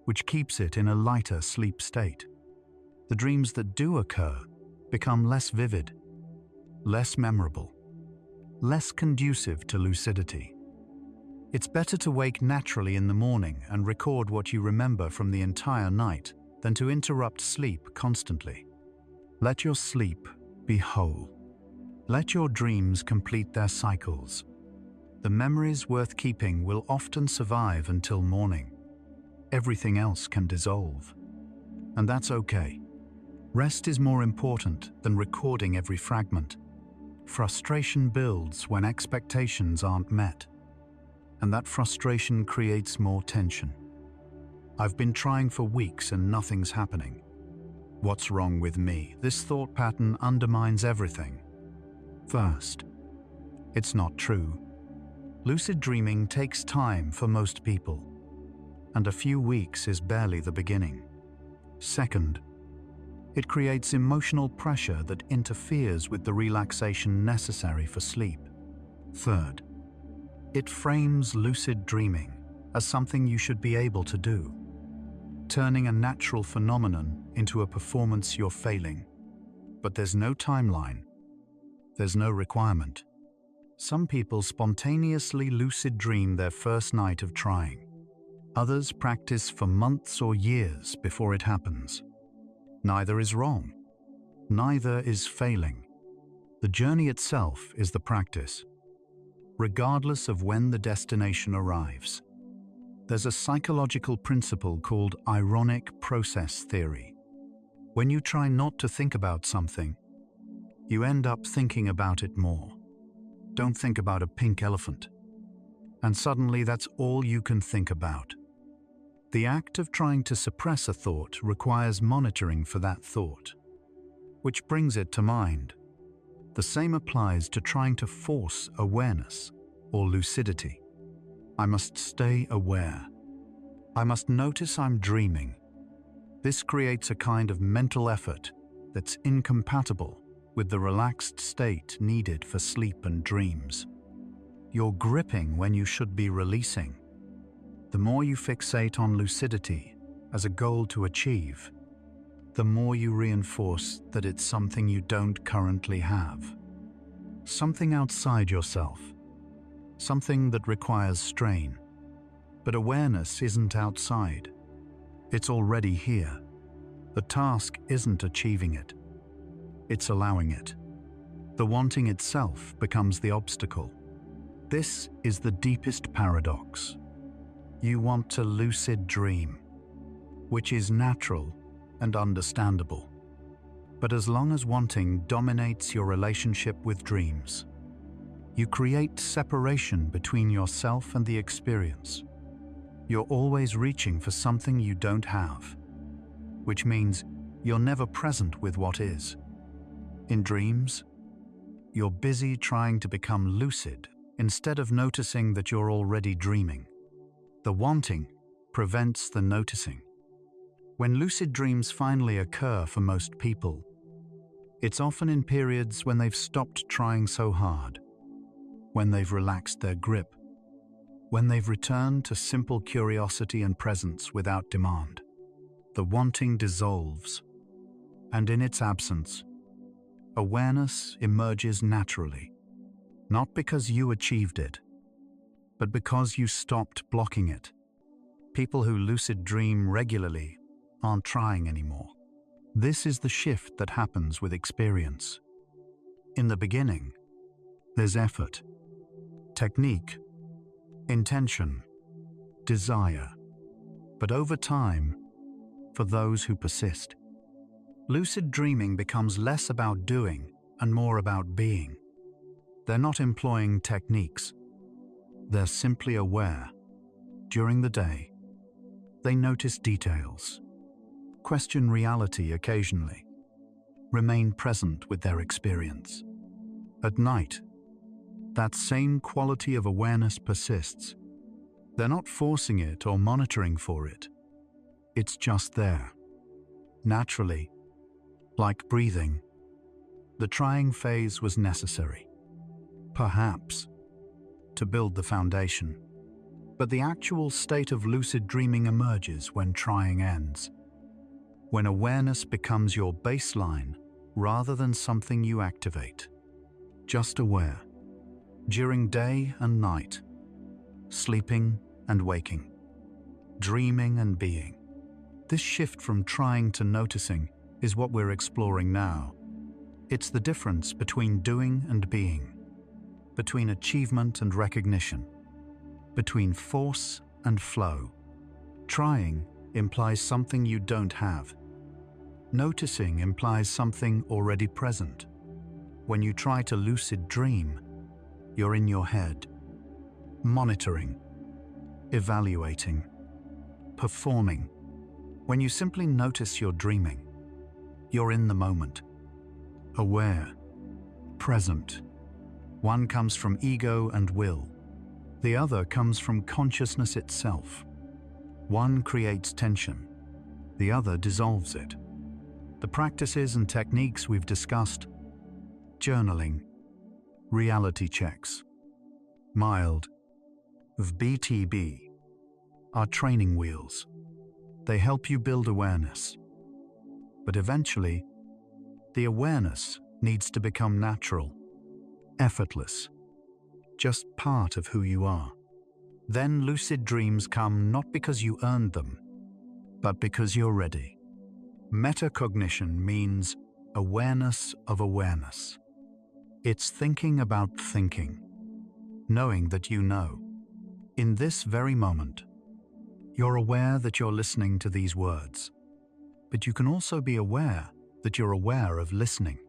which keeps it in a lighter sleep state. The dreams that do occur become less vivid, less memorable, less conducive to lucidity. It's better to wake naturally in the morning and record what you remember from the entire night than to interrupt sleep constantly. Let your sleep be whole. Let your dreams complete their cycles. The memories worth keeping will often survive until morning. Everything else can dissolve. And that's okay. Rest is more important than recording every fragment. Frustration builds when expectations aren't met, and that frustration creates more tension. I've been trying for weeks and nothing's happening. What's wrong with me? This thought pattern undermines everything. First, it's not true. Lucid dreaming takes time for most people, and a few weeks is barely the beginning. Second, it creates emotional pressure that interferes with the relaxation necessary for sleep. Third, it frames lucid dreaming as something you should be able to do, turning a natural phenomenon into a performance you're failing. But there's no timeline. There's no requirement. Some people spontaneously lucid dream their first night of trying. Others practice for months or years before it happens. Neither is wrong. Neither is failing. The journey itself is the practice, regardless of when the destination arrives. There's a psychological principle called ironic process theory. When you try not to think about something, you end up thinking about it more. Don't think about a pink elephant. And suddenly that's all you can think about. The act of trying to suppress a thought requires monitoring for that thought, which brings it to mind. The same applies to trying to force awareness or lucidity. I must stay aware. I must notice I'm dreaming. This creates a kind of mental effort that's incompatible with the relaxed state needed for sleep and dreams. You're gripping when you should be releasing. The more you fixate on lucidity as a goal to achieve, the more you reinforce that it's something you don't currently have. Something outside yourself. Something that requires strain. But awareness isn't outside. It's already here. The task isn't achieving it. It's allowing it. The wanting itself becomes the obstacle. This is the deepest paradox. You want to lucid dream, which is natural and understandable. But as long as wanting dominates your relationship with dreams, you create separation between yourself and the experience. You're always reaching for something you don't have, which means you're never present with what is. In dreams, you're busy trying to become lucid instead of noticing that you're already dreaming. The wanting prevents the noticing. When lucid dreams finally occur for most people, it's often in periods when they've stopped trying so hard, when they've relaxed their grip, when they've returned to simple curiosity and presence without demand. The wanting dissolves, and in its absence, awareness emerges naturally, not because you achieved it, but because you stopped blocking it. People who lucid dream regularly aren't trying anymore. This is the shift that happens with experience. In the beginning, there's effort, technique, intention, desire. But over time, for those who persist, lucid dreaming becomes less about doing and more about being. They're not employing techniques. They're simply aware. During the day, they notice details, question reality occasionally, remain present with their experience. At night, that same quality of awareness persists. They're not forcing it or monitoring for it. It's just there. Naturally, like breathing, the trying phase was necessary. Perhaps, to build the foundation. But the actual state of lucid dreaming emerges when trying ends. When awareness becomes your baseline rather than something you activate. Just aware. During day and night. Sleeping and waking. Dreaming and being. This shift from trying to noticing is what we're exploring now. It's the difference between doing and being. Between achievement and recognition, between force and flow. Trying implies something you don't have. Noticing implies something already present. When you try to lucid dream, you're in your head, monitoring, evaluating, performing. When you simply notice you're dreaming, you're in the moment, aware, present. One comes from ego and will. The other comes from consciousness itself. One creates tension. The other dissolves it. The practices and techniques we've discussed, journaling, reality checks, mild, of BTB, are training wheels. They help you build awareness. But eventually, the awareness needs to become natural. Effortless, just part of who you are. Then lucid dreams come not because you earned them, but because you're ready. Metacognition means awareness of awareness. It's thinking about thinking, knowing that you know. In this very moment, You're aware that you're listening to these words, but you can also be aware that you're aware of listening.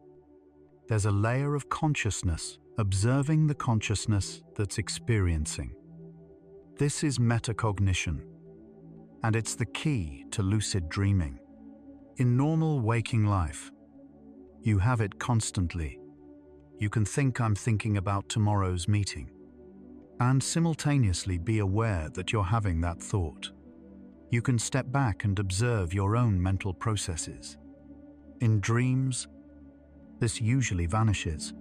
There's a layer of consciousness observing the consciousness that's experiencing. This is metacognition, and it's the key to lucid dreaming. In normal waking life, you have it constantly. You can think I'm thinking about tomorrow's meeting, and simultaneously be aware that you're having that thought. You can step back and observe your own mental processes. In dreams, this usually vanishes.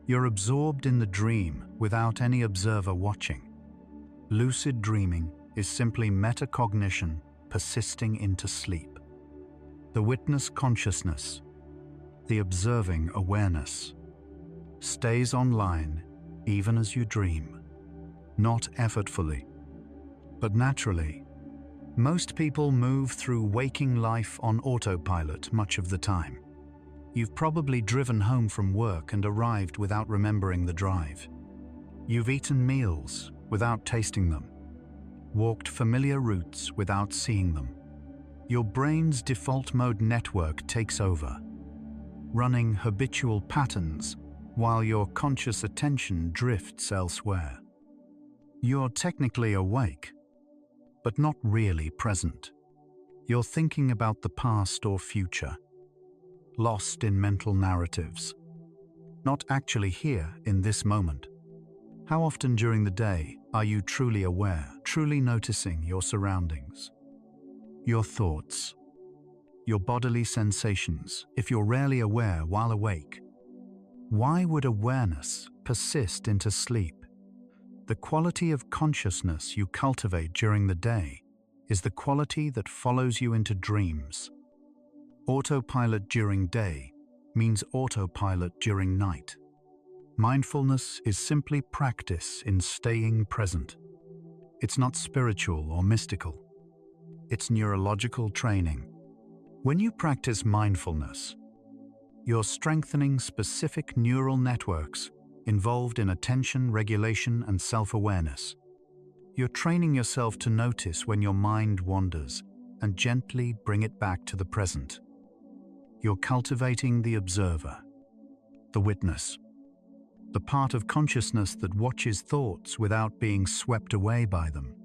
You're absorbed in the dream without any observer watching. Lucid dreaming is simply metacognition persisting into sleep. The witness consciousness, the observing awareness, stays online even as you dream. Not effortfully, but naturally. Most people move through waking life on autopilot much of the time. You've probably driven home from work and arrived without remembering the drive. You've eaten meals without tasting them, walked familiar routes without seeing them. Your brain's default mode network takes over, running habitual patterns while your conscious attention drifts elsewhere. You're technically awake, but not really present. You're thinking about the past or future, lost in mental narratives, not actually here in this moment. How often during the day are you truly aware, truly noticing your surroundings, your thoughts, your bodily sensations, if you're rarely aware while awake? Why would awareness persist into sleep? The quality of consciousness you cultivate during the day is the quality that follows you into dreams. Autopilot during day means autopilot during night. Mindfulness is simply practice in staying present. It's not spiritual or mystical. It's neurological training. When you practice mindfulness, you're strengthening specific neural networks involved in attention, regulation, and self-awareness. You're training yourself to notice when your mind wanders and gently bring it back to the present. You're cultivating the observer, the witness, the part of consciousness that watches thoughts without being swept away by them.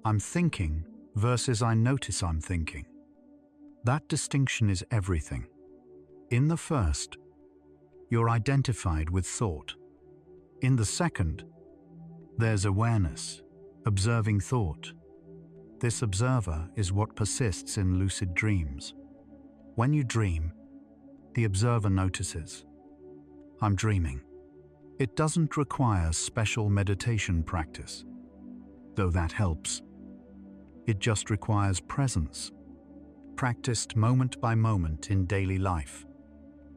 I'm thinking versus I notice I'm thinking. That distinction is everything. In the first, you're identified with thought. In the second, there's awareness, observing thought. This observer is what persists in lucid dreams. When you dream, the observer notices, I'm dreaming. It doesn't require special meditation practice, though that helps. It just requires presence, practiced moment by moment in daily life.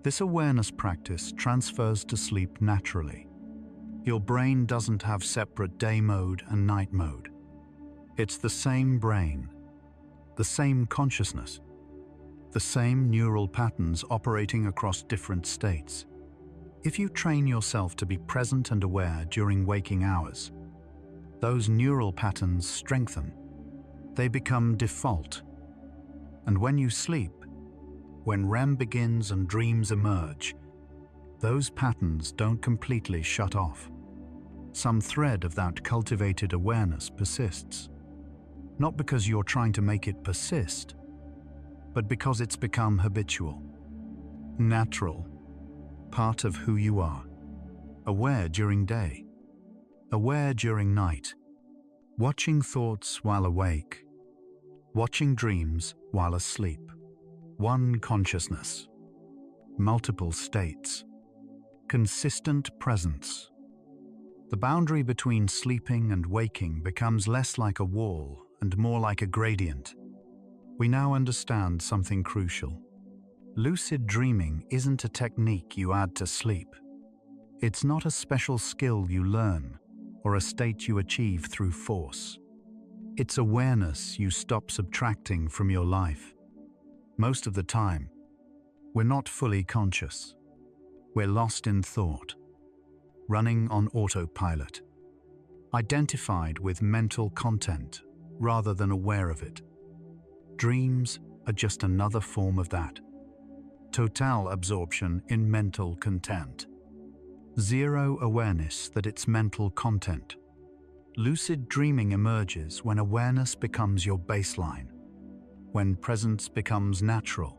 This awareness practice transfers to sleep naturally. Your brain doesn't have separate day mode and night mode. It's the same brain, the same consciousness, the same neural patterns operating across different states. If you train yourself to be present and aware during waking hours, those neural patterns strengthen. They become default. And when you sleep, when REM begins and dreams emerge, those patterns don't completely shut off. Some thread of that cultivated awareness persists. Not because you're trying to make it persist, but because it's become habitual, natural, part of who you are. Aware during day, aware during night, watching thoughts while awake, watching dreams while asleep. One consciousness, multiple states, consistent presence. The boundary between sleeping and waking becomes less like a wall and more like a gradient. We now understand something crucial. Lucid dreaming isn't a technique you add to sleep. It's not a special skill you learn or a state you achieve through force. It's awareness you stop subtracting from your life. Most of the time, we're not fully conscious. We're lost in thought, running on autopilot, identified with mental content rather than aware of it. Dreams are just another form of that. Total absorption in mental content. Zero awareness that it's mental content. Lucid dreaming emerges when awareness becomes your baseline, when presence becomes natural,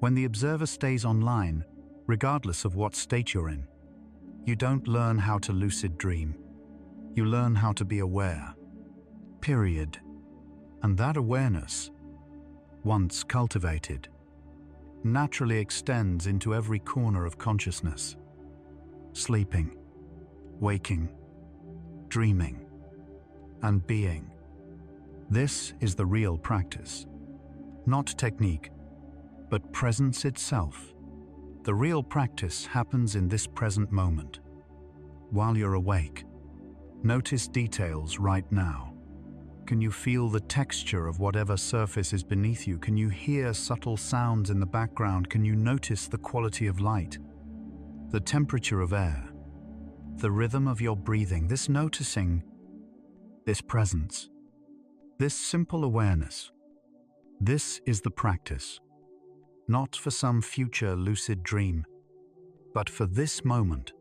when the observer stays online, regardless of what state you're in. You don't learn how to lucid dream. You learn how to be aware. Period. And that awareness, once cultivated, naturally extends into every corner of consciousness. Sleeping, waking, dreaming, and being. This is the real practice. Not technique, but presence itself. The real practice happens in this present moment. While you're awake, notice details right now. Can you feel the texture of whatever surface is beneath you? Can you hear subtle sounds in the background? Can you notice the quality of light, the temperature of air, the rhythm of your breathing? This noticing, this presence, this simple awareness, this is the practice. Not for some future lucid dream, but for this moment,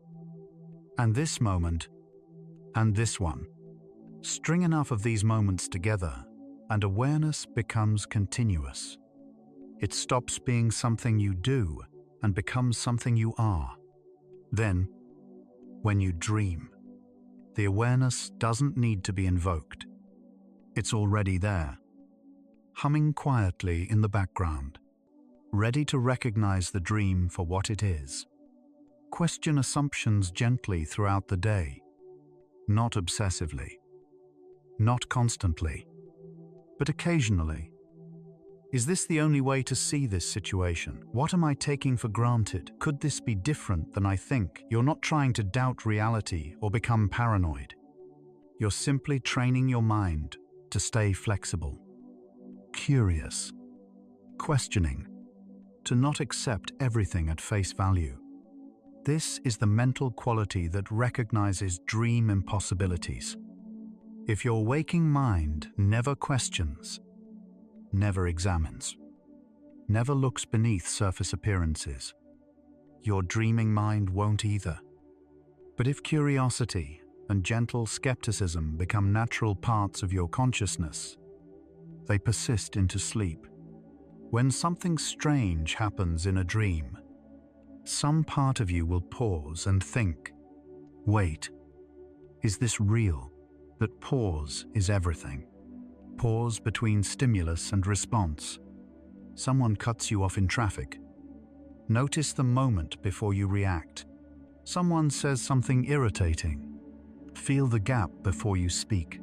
and this moment, and this one. String enough of these moments together, and awareness becomes continuous. It stops being something you do and becomes something you are. Then, when you dream, the awareness doesn't need to be invoked. It's already there, humming quietly in the background, ready to recognize the dream for what it is. Question assumptions gently throughout the day, not obsessively, not constantly, but occasionally. Is this the only way to see this situation? What am I taking for granted? Could this be different than I think? You're not trying to doubt reality or become paranoid. You're simply training your mind to stay flexible, curious, questioning, to not accept everything at face value. This is the mental quality that recognizes dream impossibilities. If your waking mind never questions, never examines, never looks beneath surface appearances, your dreaming mind won't either. But if curiosity and gentle skepticism become natural parts of your consciousness, they persist into sleep. When something strange happens in a dream, some part of you will pause and think, wait, is this real? That pause is everything. Pause between stimulus and response. Someone cuts you off in traffic. Notice the moment before you react. Someone says something irritating. Feel the gap before you speak.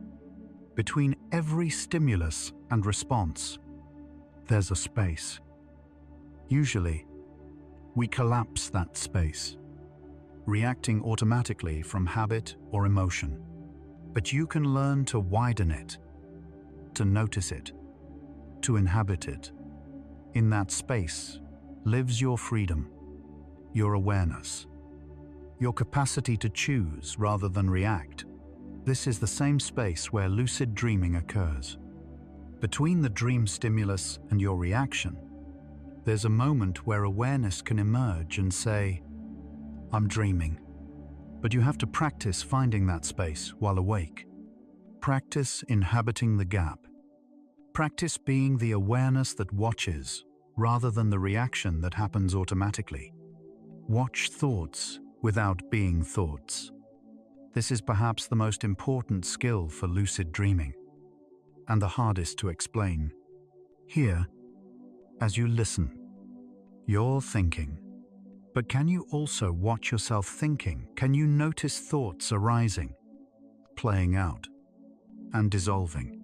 Between every stimulus and response, there's a space. Usually, we collapse that space, reacting automatically from habit or emotion. But you can learn to widen it, to notice it, to inhabit it. In that space lives your freedom, your awareness, your capacity to choose rather than react. This is the same space where lucid dreaming occurs. Between the dream stimulus and your reaction, there's a moment where awareness can emerge and say, I'm dreaming. But you have to practice finding that space while awake. Practice inhabiting the gap. Practice being the awareness that watches rather than the reaction that happens automatically. Watch thoughts without being thoughts. This is perhaps the most important skill for lucid dreaming, and the hardest to explain. Here, as you listen, you're thinking. But can you also watch yourself thinking? Can you notice thoughts arising, playing out, and dissolving,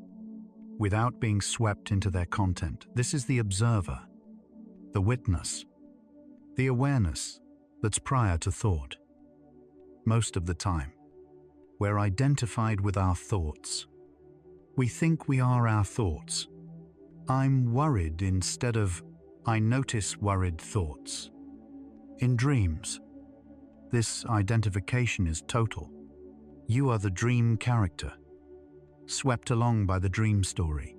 without being swept into their content? This is the observer, the witness, the awareness that's prior to thought. Most of the time, we're identified with our thoughts. We think we are our thoughts. I'm worried instead of I notice worried thoughts. In dreams, this identification is total. You are the dream character. swept along by the dream story.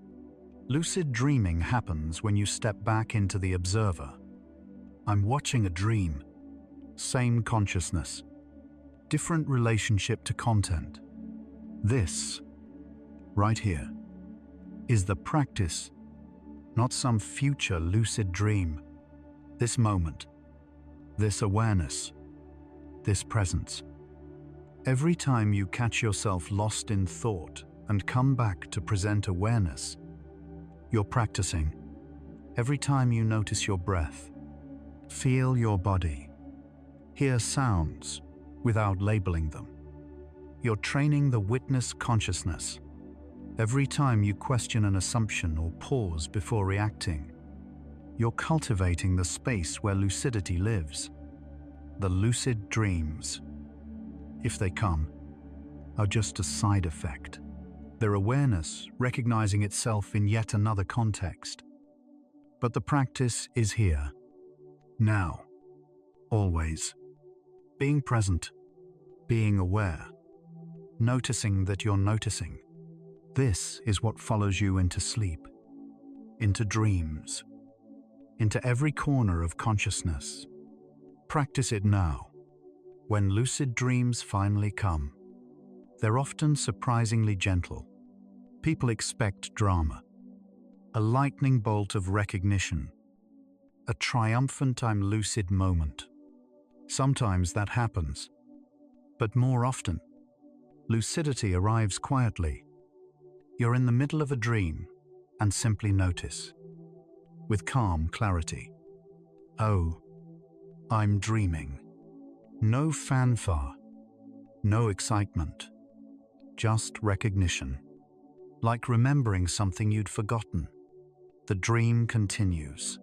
Lucid dreaming happens when you step back into the observer. I'm watching a dream. Same consciousness. Different relationship to content. This, right here, is the practice, not some future lucid dream. This moment, this awareness, this presence. Every time you catch yourself lost in thought and come back to present awareness, you're practicing. Every time you notice your breath, feel your body, hear sounds without labeling them, you're training the witness consciousness. Every time you question an assumption or pause before reacting, you're cultivating the space where lucidity lives. The lucid dreams, if they come, are just a side effect. Their awareness recognizing itself in yet another context. But the practice is here, now, always. Being present, being aware, noticing that you're noticing. This is what follows you into sleep, into dreams, into every corner of consciousness. Practice it now. When lucid dreams finally come, they're often surprisingly gentle. People expect drama, a lightning bolt of recognition, a triumphant "I'm lucid" moment. Sometimes that happens, but more often, lucidity arrives quietly. You're in the middle of a dream and simply notice, with calm clarity. Oh, I'm dreaming. No fanfare, no excitement, just recognition. Like remembering something you'd forgotten. The dream continues.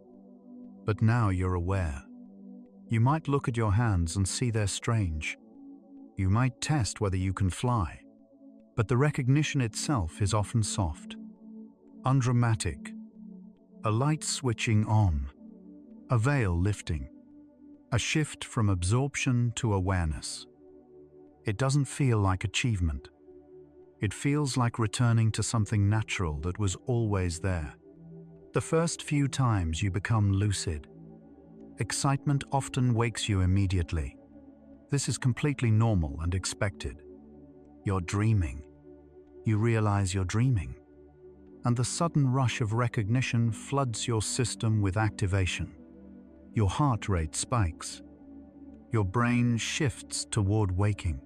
But now you're aware. You might look at your hands and see they're strange. You might test whether you can fly. But the recognition itself is often soft, undramatic, a light switching on, a veil lifting, a shift from absorption to awareness. It doesn't feel like achievement. It feels like returning to something natural that was always there. The first few times you become lucid, excitement often wakes you immediately. This is completely normal and expected. You're dreaming. You realize you're dreaming. And the sudden rush of recognition floods your system with activation. Your heart rate spikes. Your brain shifts toward waking.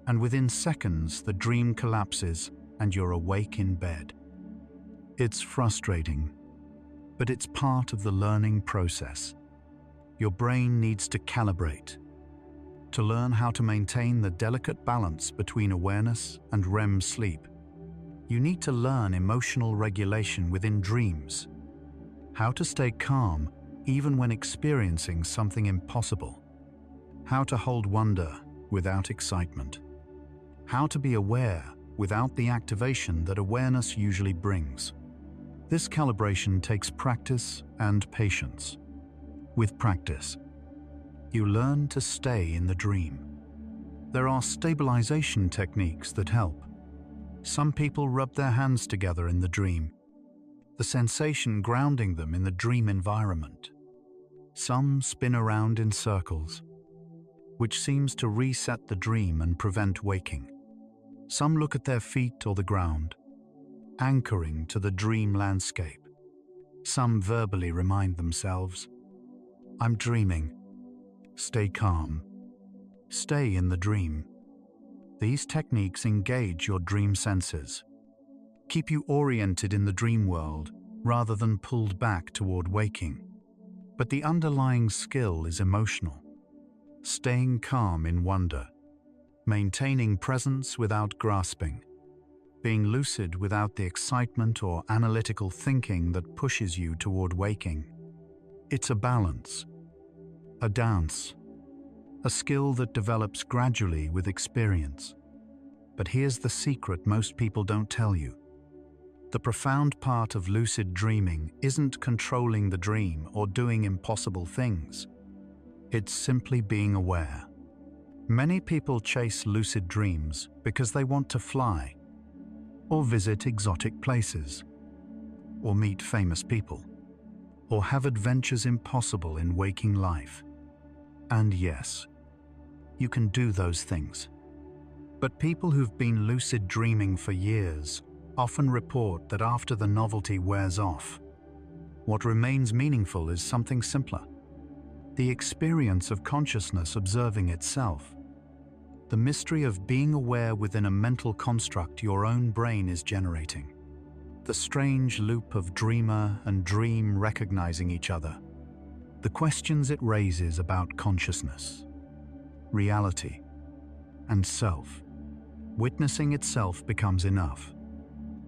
And within seconds, the dream collapses and you're awake in bed. It's frustrating, but it's part of the learning process. Your brain needs to calibrate, to learn how to maintain the delicate balance between awareness and REM sleep. You need to learn emotional regulation within dreams, how to stay calm even when experiencing something impossible, how to hold wonder without excitement, how to be aware without the activation that awareness usually brings. This calibration takes practice and patience. With practice, you learn to stay in the dream. There are stabilization techniques that help. Some people rub their hands together in the dream, the sensation grounding them in the dream environment. Some spin around in circles, which seems to reset the dream and prevent waking. Some look at their feet or the ground, anchoring to the dream landscape. Some verbally remind themselves, I'm dreaming. Stay calm. Stay in the dream. These techniques engage your dream senses, keep you oriented in the dream world rather than pulled back toward waking. But the underlying skill is emotional. Staying calm in wonder, maintaining presence without grasping, being lucid without the excitement or analytical thinking that pushes you toward waking. It's a balance, a dance, a skill that develops gradually with experience. But here's the secret most people don't tell you. The profound part of lucid dreaming isn't controlling the dream or doing impossible things. It's simply being aware. Many people chase lucid dreams because they want to fly. or visit exotic places, or meet famous people, or have adventures impossible in waking life. And yes, you can do those things. But people who've been lucid dreaming for years often report that after the novelty wears off, what remains meaningful is something simpler: the experience of consciousness observing itself. The mystery of being aware within a mental construct your own brain is generating. The strange loop of dreamer and dream recognizing each other. The questions it raises about consciousness, reality, and self. Witnessing itself becomes enough.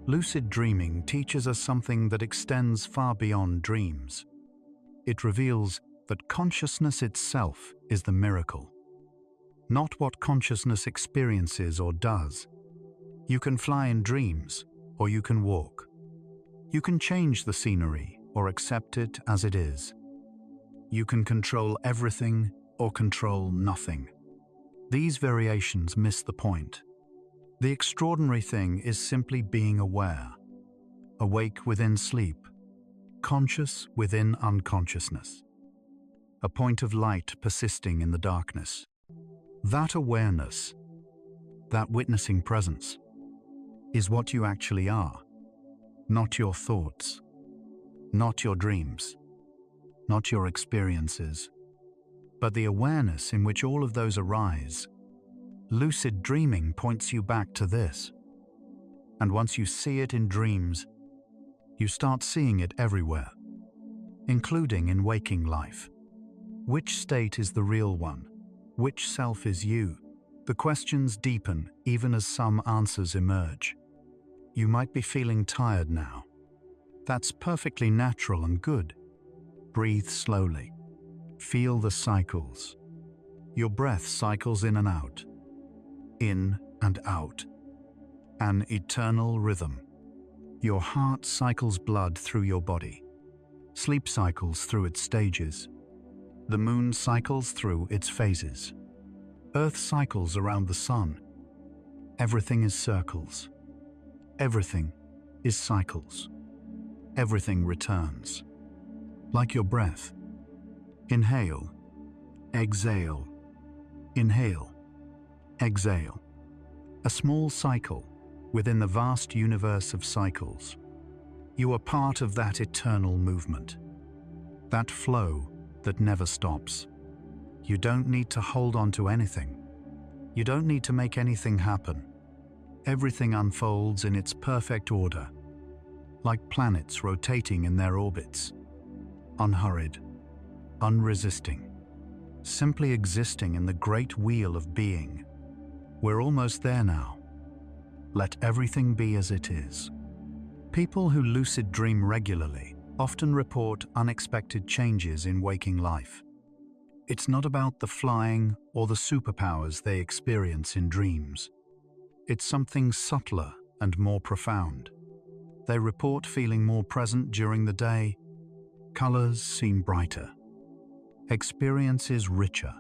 Lucid dreaming teaches us something that extends far beyond dreams. It reveals that consciousness itself is the miracle, not what consciousness experiences or does. You can fly in dreams, or you can walk. You can change the scenery or accept it as it is. You can control everything or control nothing. These variations miss the point. The extraordinary thing is simply being aware, awake within sleep, conscious within unconsciousness. A point of light persisting in the darkness. That awareness, that witnessing presence, is what you actually are. Not your thoughts, not your dreams, not your experiences, but the awareness in which all of those arise. Lucid dreaming points you back to this. And once you see it in dreams, you start seeing it everywhere, including in waking life. Which state is the real one? Which self is you? The questions deepen even as some answers emerge. You might be feeling tired now. That's perfectly natural and good. Breathe slowly. Feel the cycles. Your breath cycles in and out. In and out. An eternal rhythm. Your heart cycles blood through your body. Sleep cycles through its stages. The moon cycles through its phases. Earth cycles around the sun. Everything is circles. Everything is cycles. Everything returns. Like your breath. Inhale. Exhale. Inhale. Exhale. A small cycle within the vast universe of cycles. You are part of that eternal movement. That flow that never stops. You don't need to hold on to anything. You don't need to make anything happen. Everything unfolds in its perfect order, like planets rotating in their orbits. Unhurried, unresisting, simply existing in the great wheel of being. We're almost there now. Let everything be as it is. People who lucid dream regularly often report unexpected changes in waking life. It's not about the flying or the superpowers they experience in dreams. It's something subtler and more profound. They report feeling more present during the day. Colors seem brighter. Experiences richer.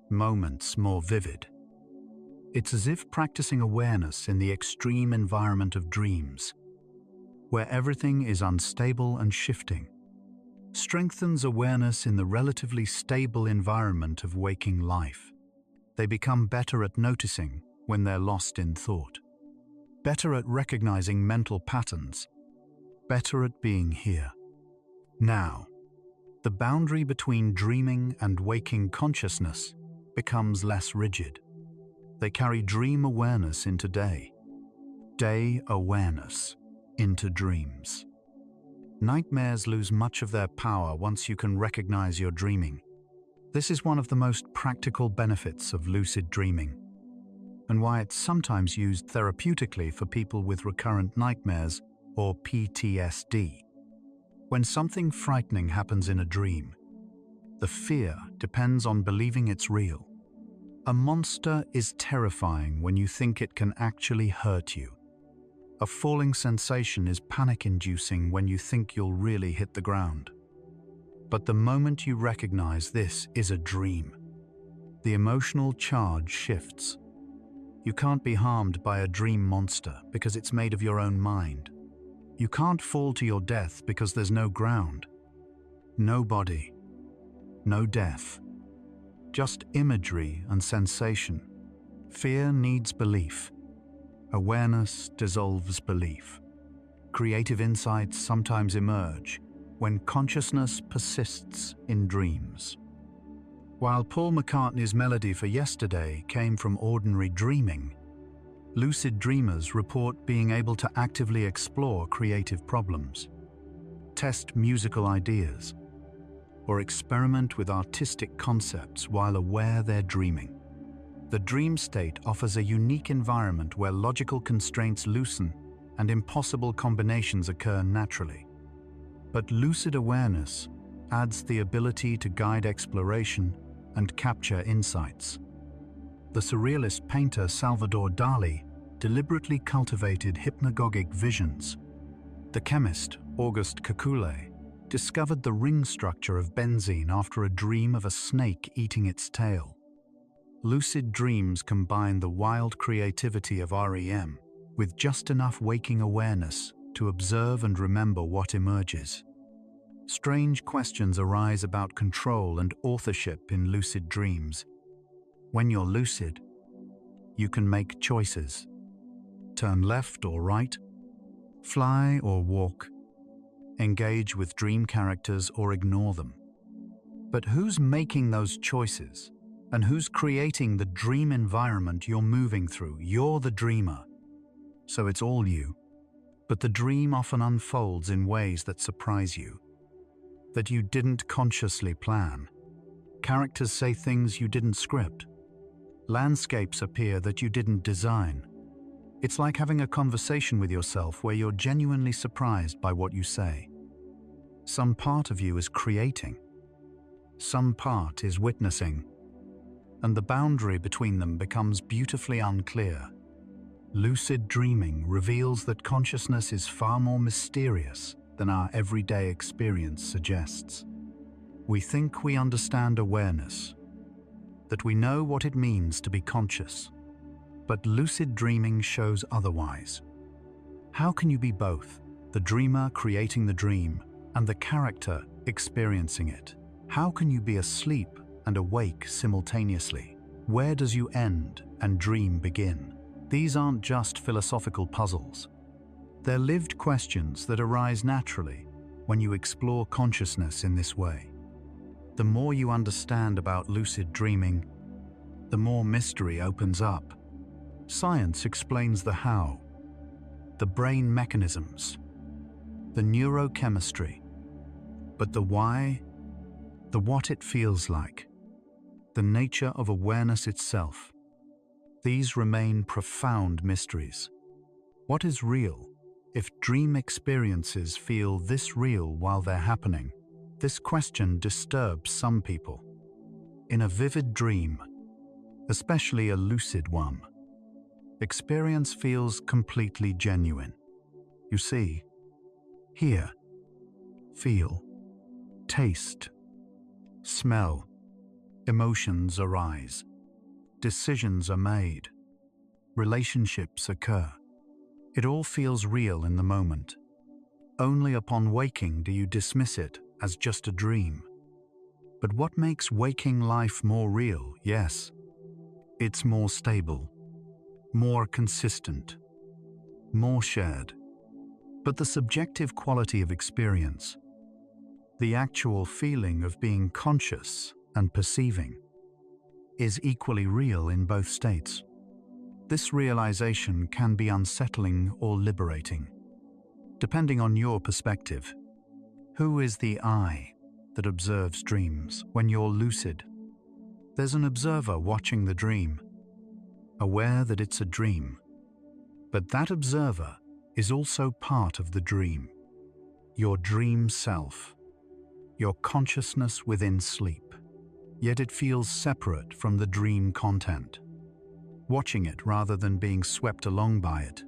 Moments more vivid. It's as if practicing awareness in the extreme environment of dreams, where everything is unstable and shifting, strengthens awareness in the relatively stable environment of waking life. They become better at noticing when they're lost in thought, better at recognizing mental patterns, better at being here. Now, the boundary between dreaming and waking consciousness becomes less rigid. They carry dream awareness into day awareness into dreams. Nightmares lose much of their power once you can recognize you're dreaming. This is one of the most practical benefits of lucid dreaming, and why it's sometimes used therapeutically for people with recurrent nightmares or PTSD. When something frightening happens in a dream, the fear depends on believing it's real. A monster is terrifying when you think it can actually hurt you. A falling sensation is panic-inducing when you think you'll really hit the ground. But the moment you recognize this is a dream, the emotional charge shifts. You can't be harmed by a dream monster because it's made of your own mind. You can't fall to your death because there's no ground. No body. No death. Just imagery and sensation. Fear needs belief. Awareness dissolves belief. Creative insights sometimes emerge when consciousness persists in dreams. While Paul McCartney's melody for Yesterday came from ordinary dreaming, lucid dreamers report being able to actively explore creative problems, test musical ideas, or experiment with artistic concepts while aware they're dreaming. The dream state offers a unique environment where logical constraints loosen and impossible combinations occur naturally. But lucid awareness adds the ability to guide exploration and capture insights. The surrealist painter Salvador Dali deliberately cultivated hypnagogic visions. The chemist Auguste Kekule discovered the ring structure of benzene after a dream of a snake eating its tail. Lucid dreams combine the wild creativity of REM with just enough waking awareness to observe and remember what emerges. Strange questions arise about control and authorship in lucid dreams. When you're lucid, you can make choices. Turn left or right, fly or walk, engage with dream characters or ignore them. But who's making those choices? And who's creating the dream environment you're moving through? You're the dreamer. So it's all you. But the dream often unfolds in ways that surprise you, that you didn't consciously plan. Characters say things you didn't script. Landscapes appear that you didn't design. It's like having a conversation with yourself where you're genuinely surprised by what you say. Some part of you is creating. Some part is witnessing. And the boundary between them becomes beautifully unclear. Lucid dreaming reveals that consciousness is far more mysterious than our everyday experience suggests. We think we understand awareness, that we know what it means to be conscious, but lucid dreaming shows otherwise. How can you be both, the dreamer creating the dream and the character experiencing it? How can you be asleep and awake simultaneously? Where does you end and dream begin? These aren't just philosophical puzzles. They're lived questions that arise naturally when you explore consciousness in this way. The more you understand about lucid dreaming, the more mystery opens up. Science explains the how, the brain mechanisms, the neurochemistry, but the why, the what it feels like, the nature of awareness itself. These remain profound mysteries. What is real? If dream experiences feel this real while they're happening, this question disturbs some people. In a vivid dream, especially a lucid one, experience feels completely genuine. You see, hear, feel, taste, smell, emotions arise, decisions are made, relationships occur. It all feels real in the moment. Only upon waking do you dismiss it as just a dream. But what makes waking life more real? Yes, it's more stable, more consistent, more shared. But the subjective quality of experience, the actual feeling of being conscious and perceiving, is equally real in both states. This realization can be unsettling or liberating, depending on your perspective. Who is the I that observes dreams when you're lucid? There's an observer watching the dream, aware that it's a dream. But that observer is also part of the dream, your dream self, your consciousness within sleep. Yet it feels separate from the dream content, watching it rather than being swept along by it.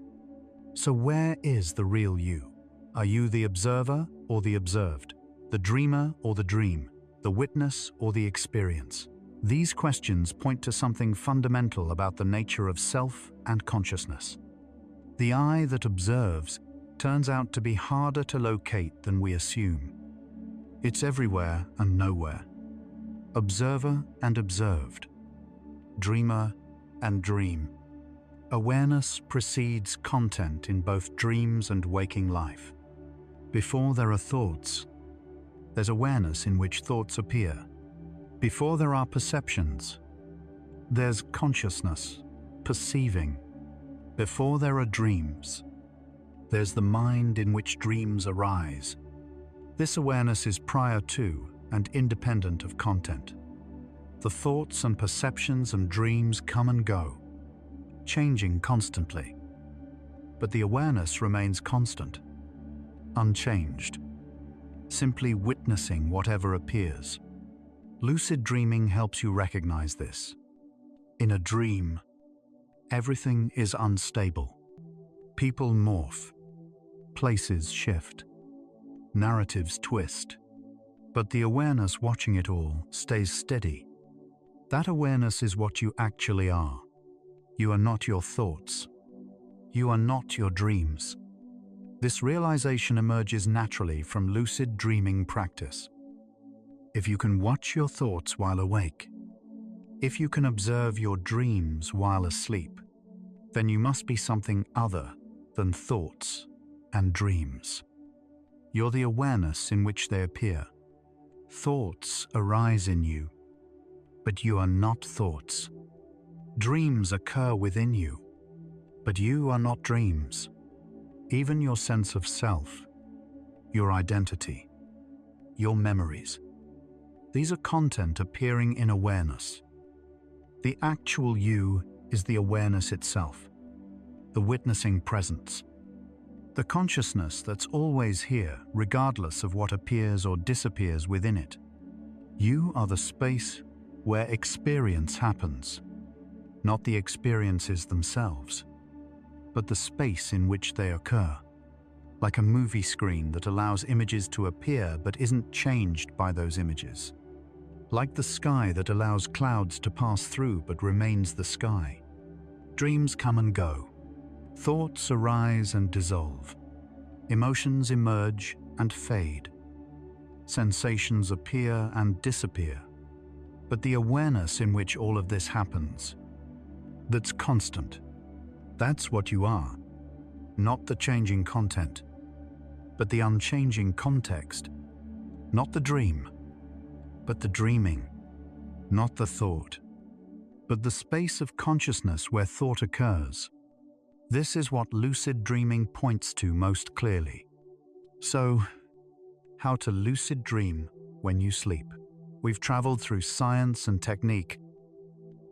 So where is the real you? Are you the observer or the observed? The dreamer or the dream? The witness or the experience? These questions point to something fundamental about the nature of self and consciousness. The eye that observes turns out to be harder to locate than we assume. It's everywhere and nowhere. Observer and observed. Dreamer and dream. Awareness precedes content in both dreams and waking life. Before there are thoughts, there's awareness in which thoughts appear. Before there are perceptions, there's consciousness, perceiving. Before there are dreams, there's the mind in which dreams arise. This awareness is prior to and independent of content. The thoughts and perceptions and dreams come and go, changing constantly. But the awareness remains constant, unchanged, simply witnessing whatever appears. Lucid dreaming helps you recognize this. In a dream, everything is unstable. People morph, places shift, narratives twist, but the awareness watching it all stays steady. That awareness is what you actually are. You are not your thoughts. You are not your dreams. This realization emerges naturally from lucid dreaming practice. If you can watch your thoughts while awake, if you can observe your dreams while asleep, then you must be something other than thoughts and dreams. You're the awareness in which they appear. Thoughts arise in you, but you are not thoughts. Dreams occur within you, but you are not dreams. Even your sense of self, your identity, your memories, these are content appearing in awareness. The actual you is the awareness itself, the witnessing presence, the consciousness that's always here, regardless of what appears or disappears within it. You are the space where experience happens, not the experiences themselves, but the space in which they occur, like a movie screen that allows images to appear but isn't changed by those images, like the sky that allows clouds to pass through but remains the sky. Dreams come and go. Thoughts arise and dissolve. Emotions emerge and fade. Sensations appear and disappear. But the awareness in which all of this happens, that's constant, that's what you are. Not the changing content, but the unchanging context. Not the dream, but the dreaming. Not the thought, but the space of consciousness where thought occurs. This is what lucid dreaming points to most clearly. So, how to lucid dream when you sleep. We've traveled through science and technique,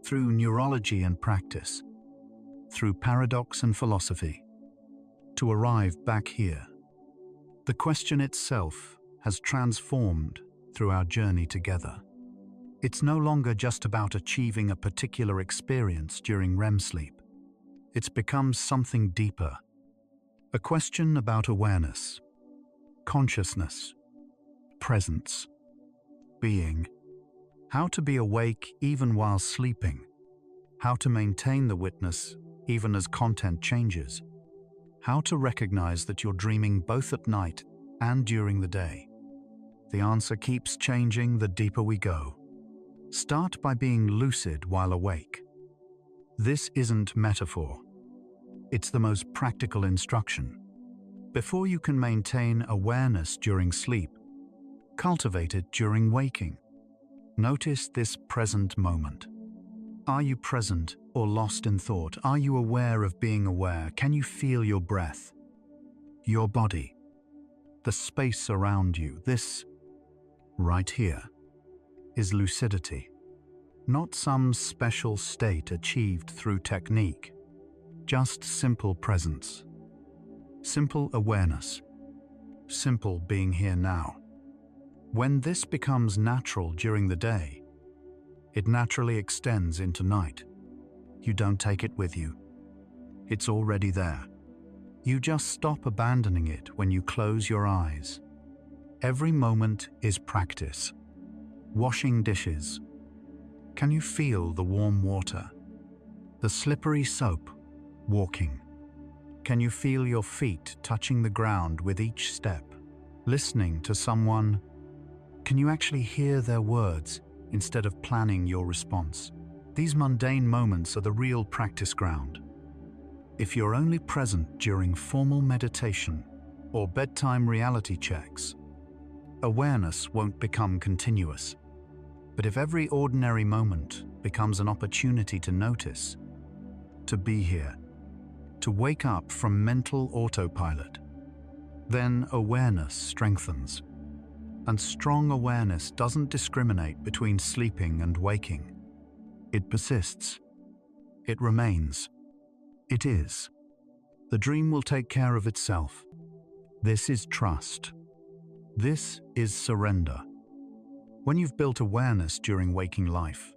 through neurology and practice, through paradox and philosophy, to arrive back here. The question itself has transformed through our journey together. It's no longer just about achieving a particular experience during REM sleep. It's become something deeper. A question about awareness, consciousness, presence, being. How to be awake even while sleeping. How to maintain the witness even as content changes. How to recognize that you're dreaming both at night and during the day. The answer keeps changing the deeper we go. Start by being lucid while awake. This isn't metaphor. It's the most practical instruction. Before you can maintain awareness during sleep, cultivate it during waking. Notice this present moment. Are you present or lost in thought? Are you aware of being aware? Can you feel your breath, your body, the space around you? This, right here, is lucidity. Not some special state achieved through technique. Just simple presence, simple awareness, simple being here now. When this becomes natural during the day, it naturally extends into night. You don't take it with you. It's already there. You just stop abandoning it when you close your eyes. Every moment is practice. Washing dishes, Can you feel the warm water, the slippery soap, walking? Can you feel your feet touching the ground with each step? Listening to someone, can you actually hear their words instead of planning your response? These mundane moments are the real practice ground. If you're only present during formal meditation or bedtime reality checks, awareness won't become continuous. But if every ordinary moment becomes an opportunity to notice, to be here, to wake up from mental autopilot, then awareness strengthens. And strong awareness doesn't discriminate between sleeping and waking. It persists. It remains. It is. The dream will take care of itself. This is trust. This is surrender. When you've built awareness during waking life,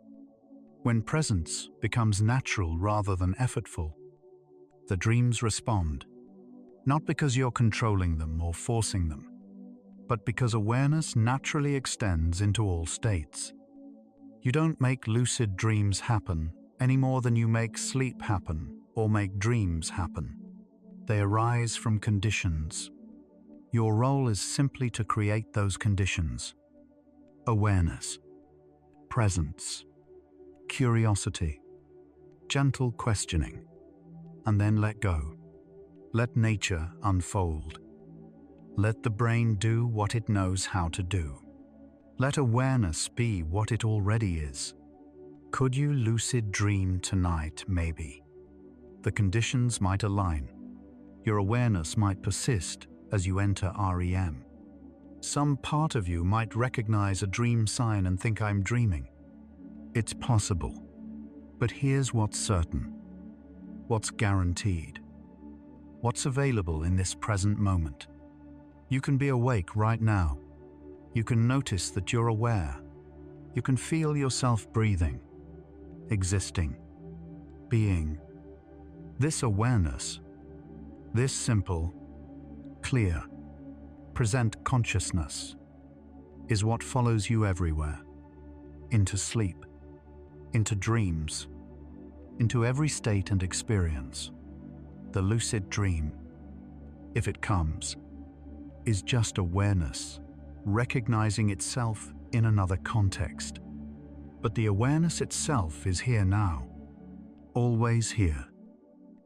when presence becomes natural rather than effortful, the dreams respond, not because you're controlling them or forcing them, but because awareness naturally extends into all states. You don't make lucid dreams happen any more than you make sleep happen or make dreams happen. They arise from conditions. Your role is simply to create those conditions. Awareness, presence, curiosity, gentle questioning, and then let go. Let nature unfold. Let the brain do what it knows how to do. Let awareness be what it already is. Could you lucid dream tonight, maybe? The conditions might align. Your awareness might persist as you enter REM. Some part of you might recognize a dream sign and think I'm dreaming. It's possible. But here's what's certain. What's guaranteed. What's available in this present moment. You can be awake right now. You can notice that you're aware. You can feel yourself breathing, existing, being. This awareness, this simple, clear, present consciousness is what follows you everywhere, into sleep, into dreams, into every state and experience. The lucid dream, if it comes, is just awareness, recognizing itself in another context. But the awareness itself is here now, always here,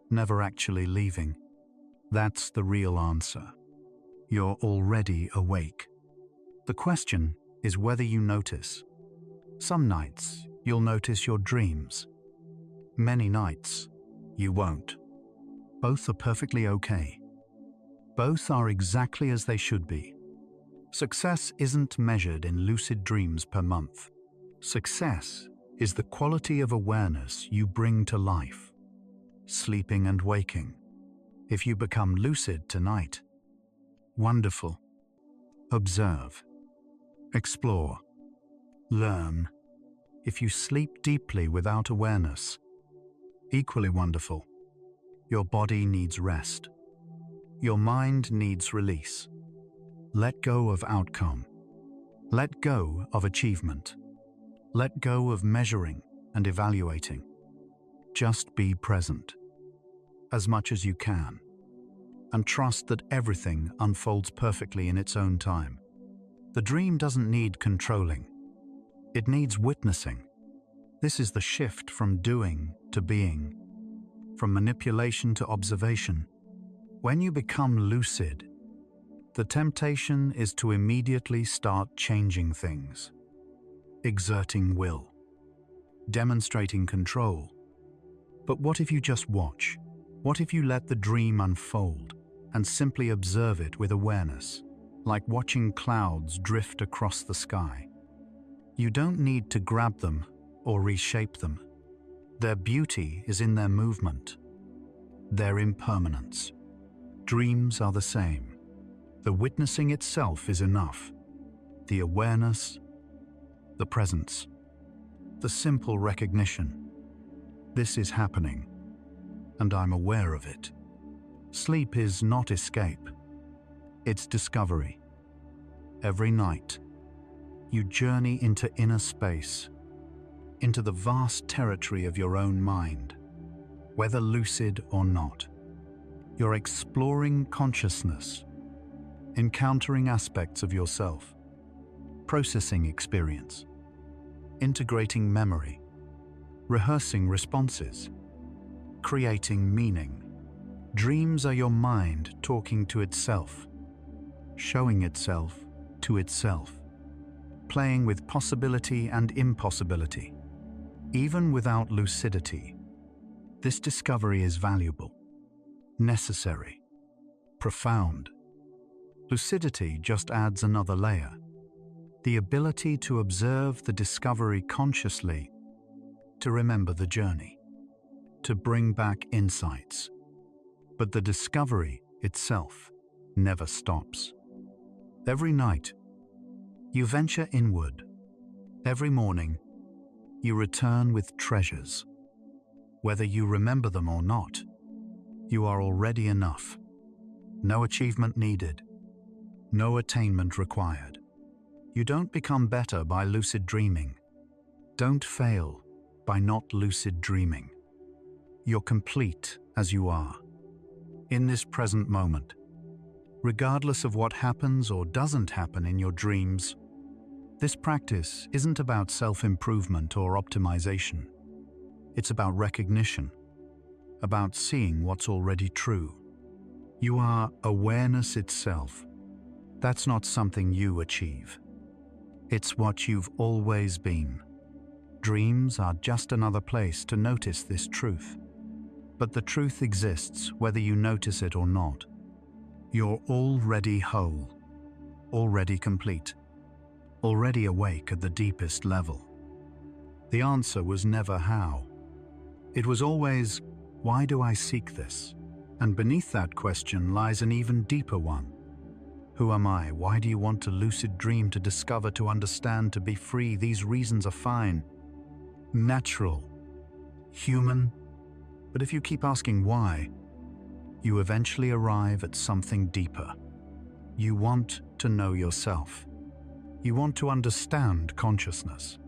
never actually leaving. That's the real answer. You're already awake. The question is whether you notice. Some nights you'll notice your dreams. Many nights you won't. Both are perfectly okay. Both are exactly as they should be. Success isn't measured in lucid dreams per month. Success is the quality of awareness you bring to life, sleeping and waking. If you become lucid tonight, wonderful. Observe, explore, learn. If you sleep deeply without awareness, equally wonderful. Your body needs rest. Your mind needs release. Let go of outcome. Let go of achievement. Let go of measuring and evaluating. Just be present, as much as you can, and trust that everything unfolds perfectly in its own time. The dream doesn't need controlling. It needs witnessing. This is the shift from doing to being, from manipulation to observation. When you become lucid, the temptation is to immediately start changing things, exerting will, demonstrating control. But what if you just watch? What if you let the dream unfold and simply observe it with awareness, like watching clouds drift across the sky? You don't need to grab them or reshape them. Their beauty is in their movement, their impermanence. Dreams are the same. The witnessing itself is enough. The awareness, the presence, the simple recognition. This is happening, and I'm aware of it. Sleep is not escape. It's discovery. Every night, you journey into inner space, into the vast territory of your own mind. Whether lucid or not, you're exploring consciousness, encountering aspects of yourself, processing experience, integrating memory, rehearsing responses, creating meaning. Dreams are your mind talking to itself, showing itself to itself, playing with possibility and impossibility. Even without lucidity, this discovery is valuable, necessary, profound. Lucidity just adds another layer, the ability to observe the discovery consciously, to remember the journey, to bring back insights. But the discovery itself never stops. Every night, you venture inward. Every morning, you return with treasures. Whether you remember them or not, you are already enough. No achievement needed, no attainment required. You don't become better by lucid dreaming. Don't fail by not lucid dreaming. You're complete as you are, in this present moment. Regardless of what happens or doesn't happen in your dreams, this practice isn't about self-improvement or optimization. It's about recognition, about seeing what's already true. You are awareness itself. That's not something you achieve. It's what you've always been. Dreams are just another place to notice this truth. But the truth exists whether you notice it or not. You're already whole, already complete, already awake at the deepest level. The answer was never how. It was always, why do I seek this? And beneath that question lies an even deeper one. Who am I? Why do you want to lucid dream, to discover, to understand, to be free? These reasons are fine, natural, human. But if you keep asking why, you eventually arrive at something deeper. You want to know yourself. You want to understand consciousness.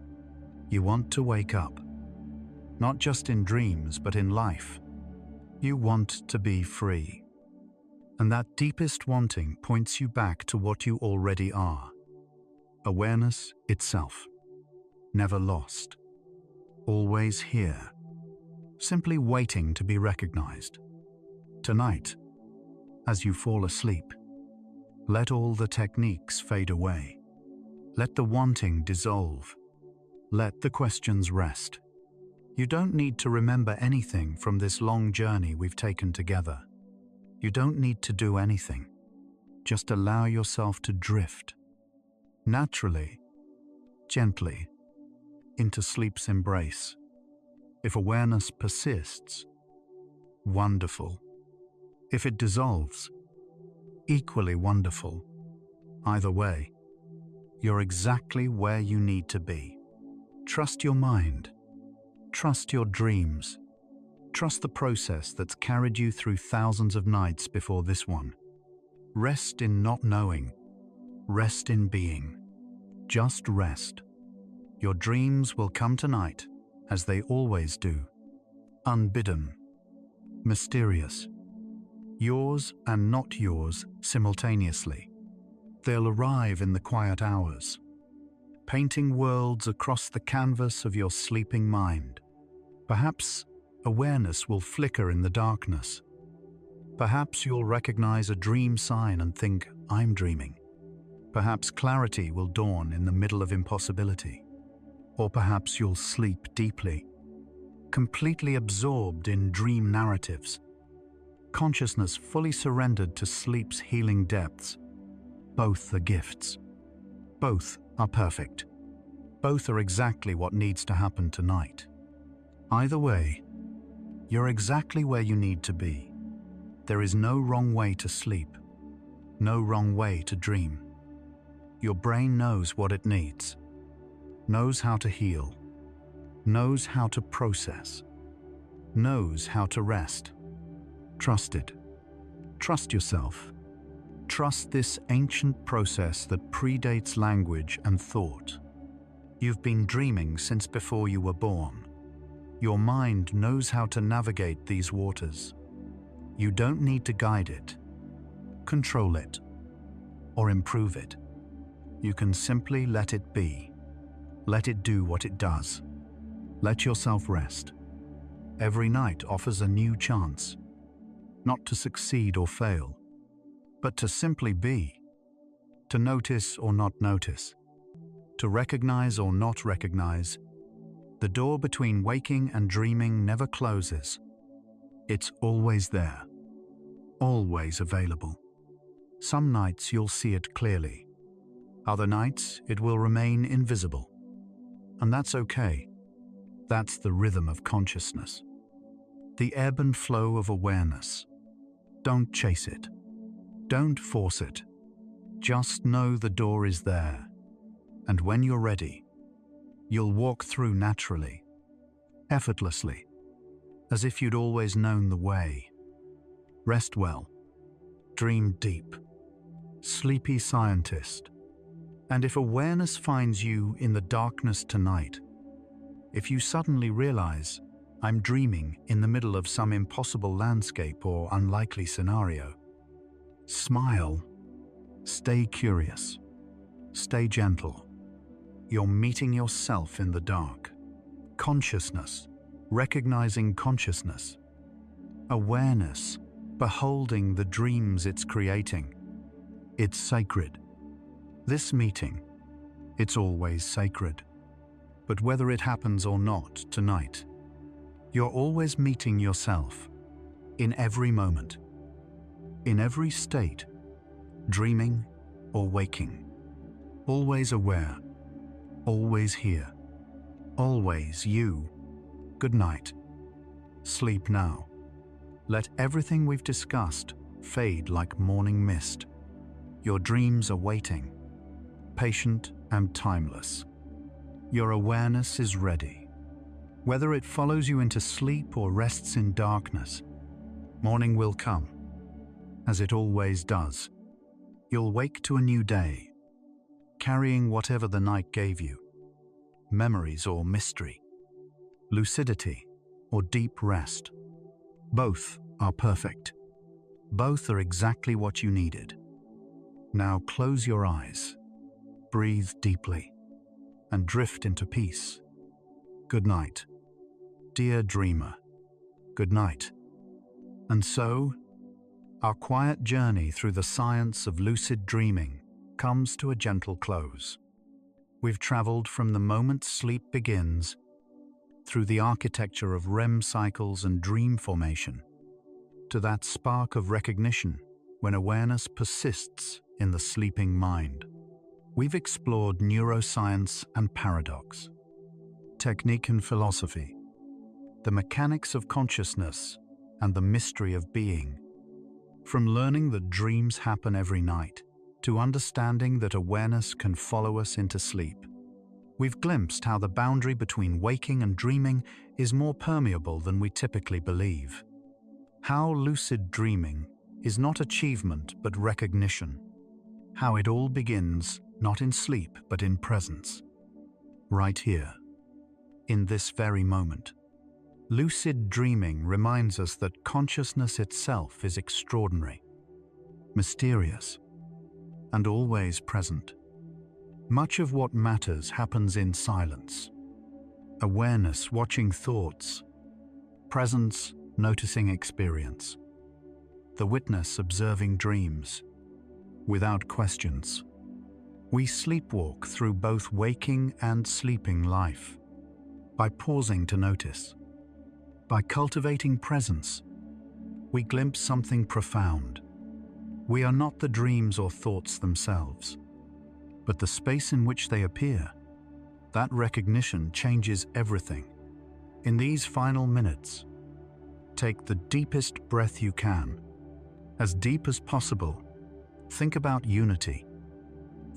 You want to wake up, not just in dreams, but in life. You want to be free. And that deepest wanting points you back to what you already are. Awareness itself, never lost, always here, simply waiting to be recognized. Tonight, as you fall asleep, let all the techniques fade away. Let the wanting dissolve. Let the questions rest. You don't need to remember anything from this long journey we've taken together. You don't need to do anything. Just allow yourself to drift, naturally, gently, into sleep's embrace. If awareness persists, wonderful. If it dissolves, equally wonderful. Either way, you're exactly where you need to be. Trust your mind. Trust your dreams. Trust the process that's carried you through thousands of nights before this one. Rest in not knowing. Rest in being. Just rest. Your dreams will come tonight, as they always do. Unbidden. Mysterious. Yours and not yours simultaneously. They'll arrive in the quiet hours, painting worlds across the canvas of your sleeping mind. Perhaps awareness will flicker in the darkness. Perhaps you'll recognize a dream sign and think, I'm dreaming. Perhaps clarity will dawn in the middle of impossibility. Or perhaps you'll sleep deeply, completely absorbed in dream narratives. Consciousness fully surrendered to sleep's healing depths. Both are gifts. Both are perfect. Both are exactly what needs to happen tonight. Either way, you're exactly where you need to be. There is no wrong way to sleep, no wrong way to dream. Your brain knows what it needs, knows how to heal, knows how to process, knows how to rest. Trust it. Trust yourself. Trust this ancient process that predates language and thought. You've been dreaming since before you were born. Your mind knows how to navigate these waters. You don't need to guide it, control it, or improve it. You can simply let it be. Let it do what it does. Let yourself rest. Every night offers a new chance, not to succeed or fail, but to simply be, to notice or not notice, to recognize or not recognize. The door between waking and dreaming never closes. It's always there, always available. Some nights you'll see it clearly. Other nights it will remain invisible. And that's okay. That's the rhythm of consciousness. The ebb and flow of awareness. Don't chase it. Don't force it. Just know the door is there. And when you're ready, you'll walk through naturally, effortlessly, as if you'd always known the way. Rest well. Dream deep. Sleepy scientist. And if awareness finds you in the darkness tonight, if you suddenly realize, I'm dreaming in the middle of some impossible landscape or unlikely scenario, smile. Stay curious. Stay gentle. You're meeting yourself in the dark. Consciousness, recognizing consciousness. Awareness, beholding the dreams it's creating. It's sacred. This meeting, it's always sacred. But whether it happens or not tonight, you're always meeting yourself in every moment, in every state, dreaming or waking, always aware, always here, always you. Good night. Sleep now. Let everything we've discussed fade like morning mist. Your dreams are waiting, patient and timeless. Your awareness is ready. Whether it follows you into sleep or rests in darkness, morning will come, as it always does. You'll wake to a new day, carrying whatever the night gave you, memories or mystery, lucidity or deep rest. Both are perfect. Both are exactly what you needed. Now close your eyes, breathe deeply, and drift into peace. Good night, dear dreamer. Good night. And so, our quiet journey through the science of lucid dreaming comes to a gentle close. We've traveled from the moment sleep begins, through the architecture of REM cycles and dream formation, to that spark of recognition when awareness persists in the sleeping mind. We've explored neuroscience and paradox, technique and philosophy, the mechanics of consciousness and the mystery of being. From learning that dreams happen every night, to understanding that awareness can follow us into sleep, we've glimpsed how the boundary between waking and dreaming is more permeable than we typically believe. How lucid dreaming is not achievement but recognition. How it all begins not in sleep but in presence. Right here, in this very moment. Lucid dreaming reminds us that consciousness itself is extraordinary, mysterious, and always present. Much of what matters happens in silence. Awareness watching thoughts, presence noticing experience, the witness observing dreams, without questions. We sleepwalk through both waking and sleeping life, by pausing to notice. By cultivating presence, we glimpse something profound. We are not the dreams or thoughts themselves, but the space in which they appear. That recognition changes everything. In these final minutes, take the deepest breath you can. As deep as possible, think about unity.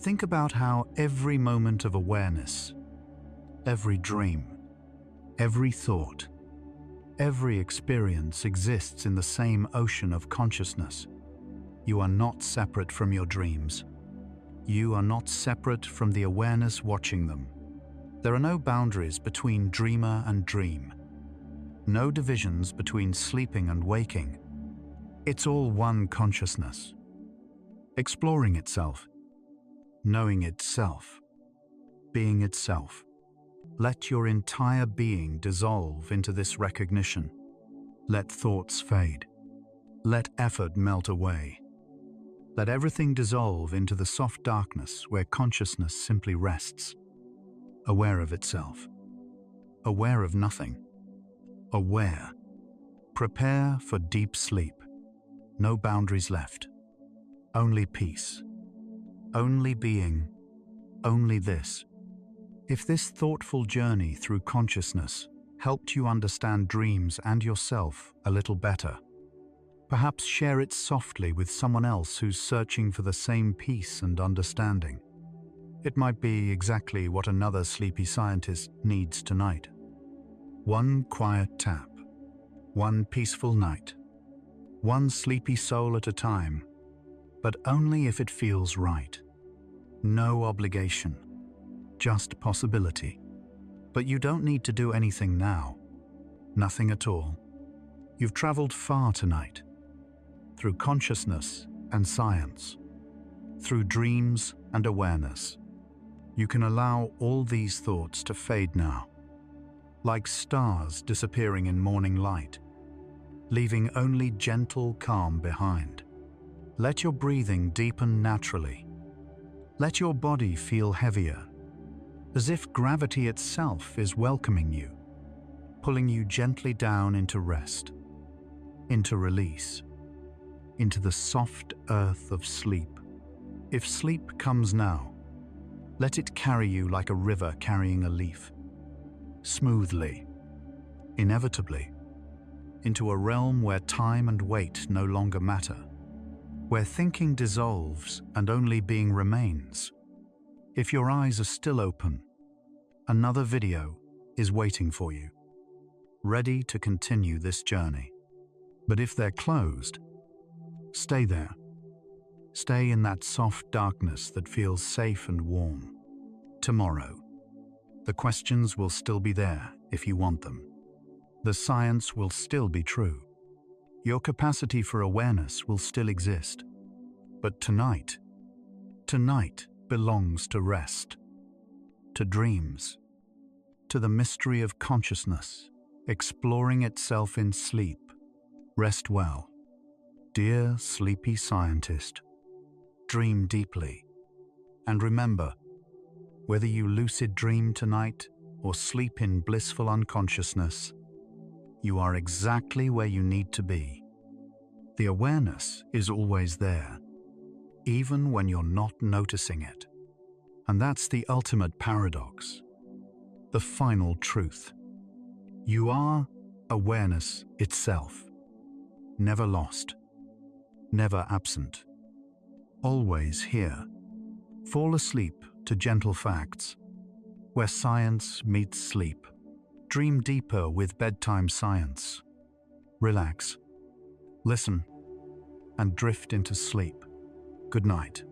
Think about how every moment of awareness, every dream, every thought, every experience exists in the same ocean of consciousness. You are not separate from your dreams. You are not separate from the awareness watching them. There are no boundaries between dreamer and dream, no divisions between sleeping and waking. It's all one consciousness, exploring itself, knowing itself, being itself. Let your entire being dissolve into this recognition. Let thoughts fade. Let effort melt away. Let everything dissolve into the soft darkness where consciousness simply rests, aware of itself, aware of nothing, aware. Prepare for deep sleep. No boundaries left. Only peace. Only being. Only this. If this thoughtful journey through consciousness helped you understand dreams and yourself a little better, perhaps share it softly with someone else who's searching for the same peace and understanding. It might be exactly what another sleepy scientist needs tonight. One quiet tap, one peaceful night, one sleepy soul at a time, but only if it feels right. No obligation, just possibility. But you don't need to do anything now. Nothing at all. You've traveled far tonight, through consciousness and science, through dreams and awareness. You can allow all these thoughts to fade now, like stars disappearing in morning light, leaving only gentle calm behind. Let your breathing deepen naturally. Let your body feel heavier, as if gravity itself is welcoming you, pulling you gently down into rest, into release, into the soft earth of sleep. If sleep comes now, let it carry you like a river carrying a leaf, smoothly, inevitably, into a realm where time and weight no longer matter, where thinking dissolves and only being remains. If your eyes are still open, another video is waiting for you, ready to continue this journey. But if they're closed, stay there. Stay in that soft darkness that feels safe and warm. Tomorrow, the questions will still be there if you want them. The science will still be true. Your capacity for awareness will still exist. But tonight belongs to rest, to dreams, to the mystery of consciousness, exploring itself in sleep. Rest well. Dear sleepy scientist, dream deeply. And remember, whether you lucid dream tonight or sleep in blissful unconsciousness, you are exactly where you need to be. The awareness is always there, even when you're not noticing it. And that's the ultimate paradox, the final truth. You are awareness itself, never lost, never absent, always here. Fall asleep to gentle facts, where science meets sleep. Dream deeper with bedtime science. Relax, listen, and drift into sleep. Good night.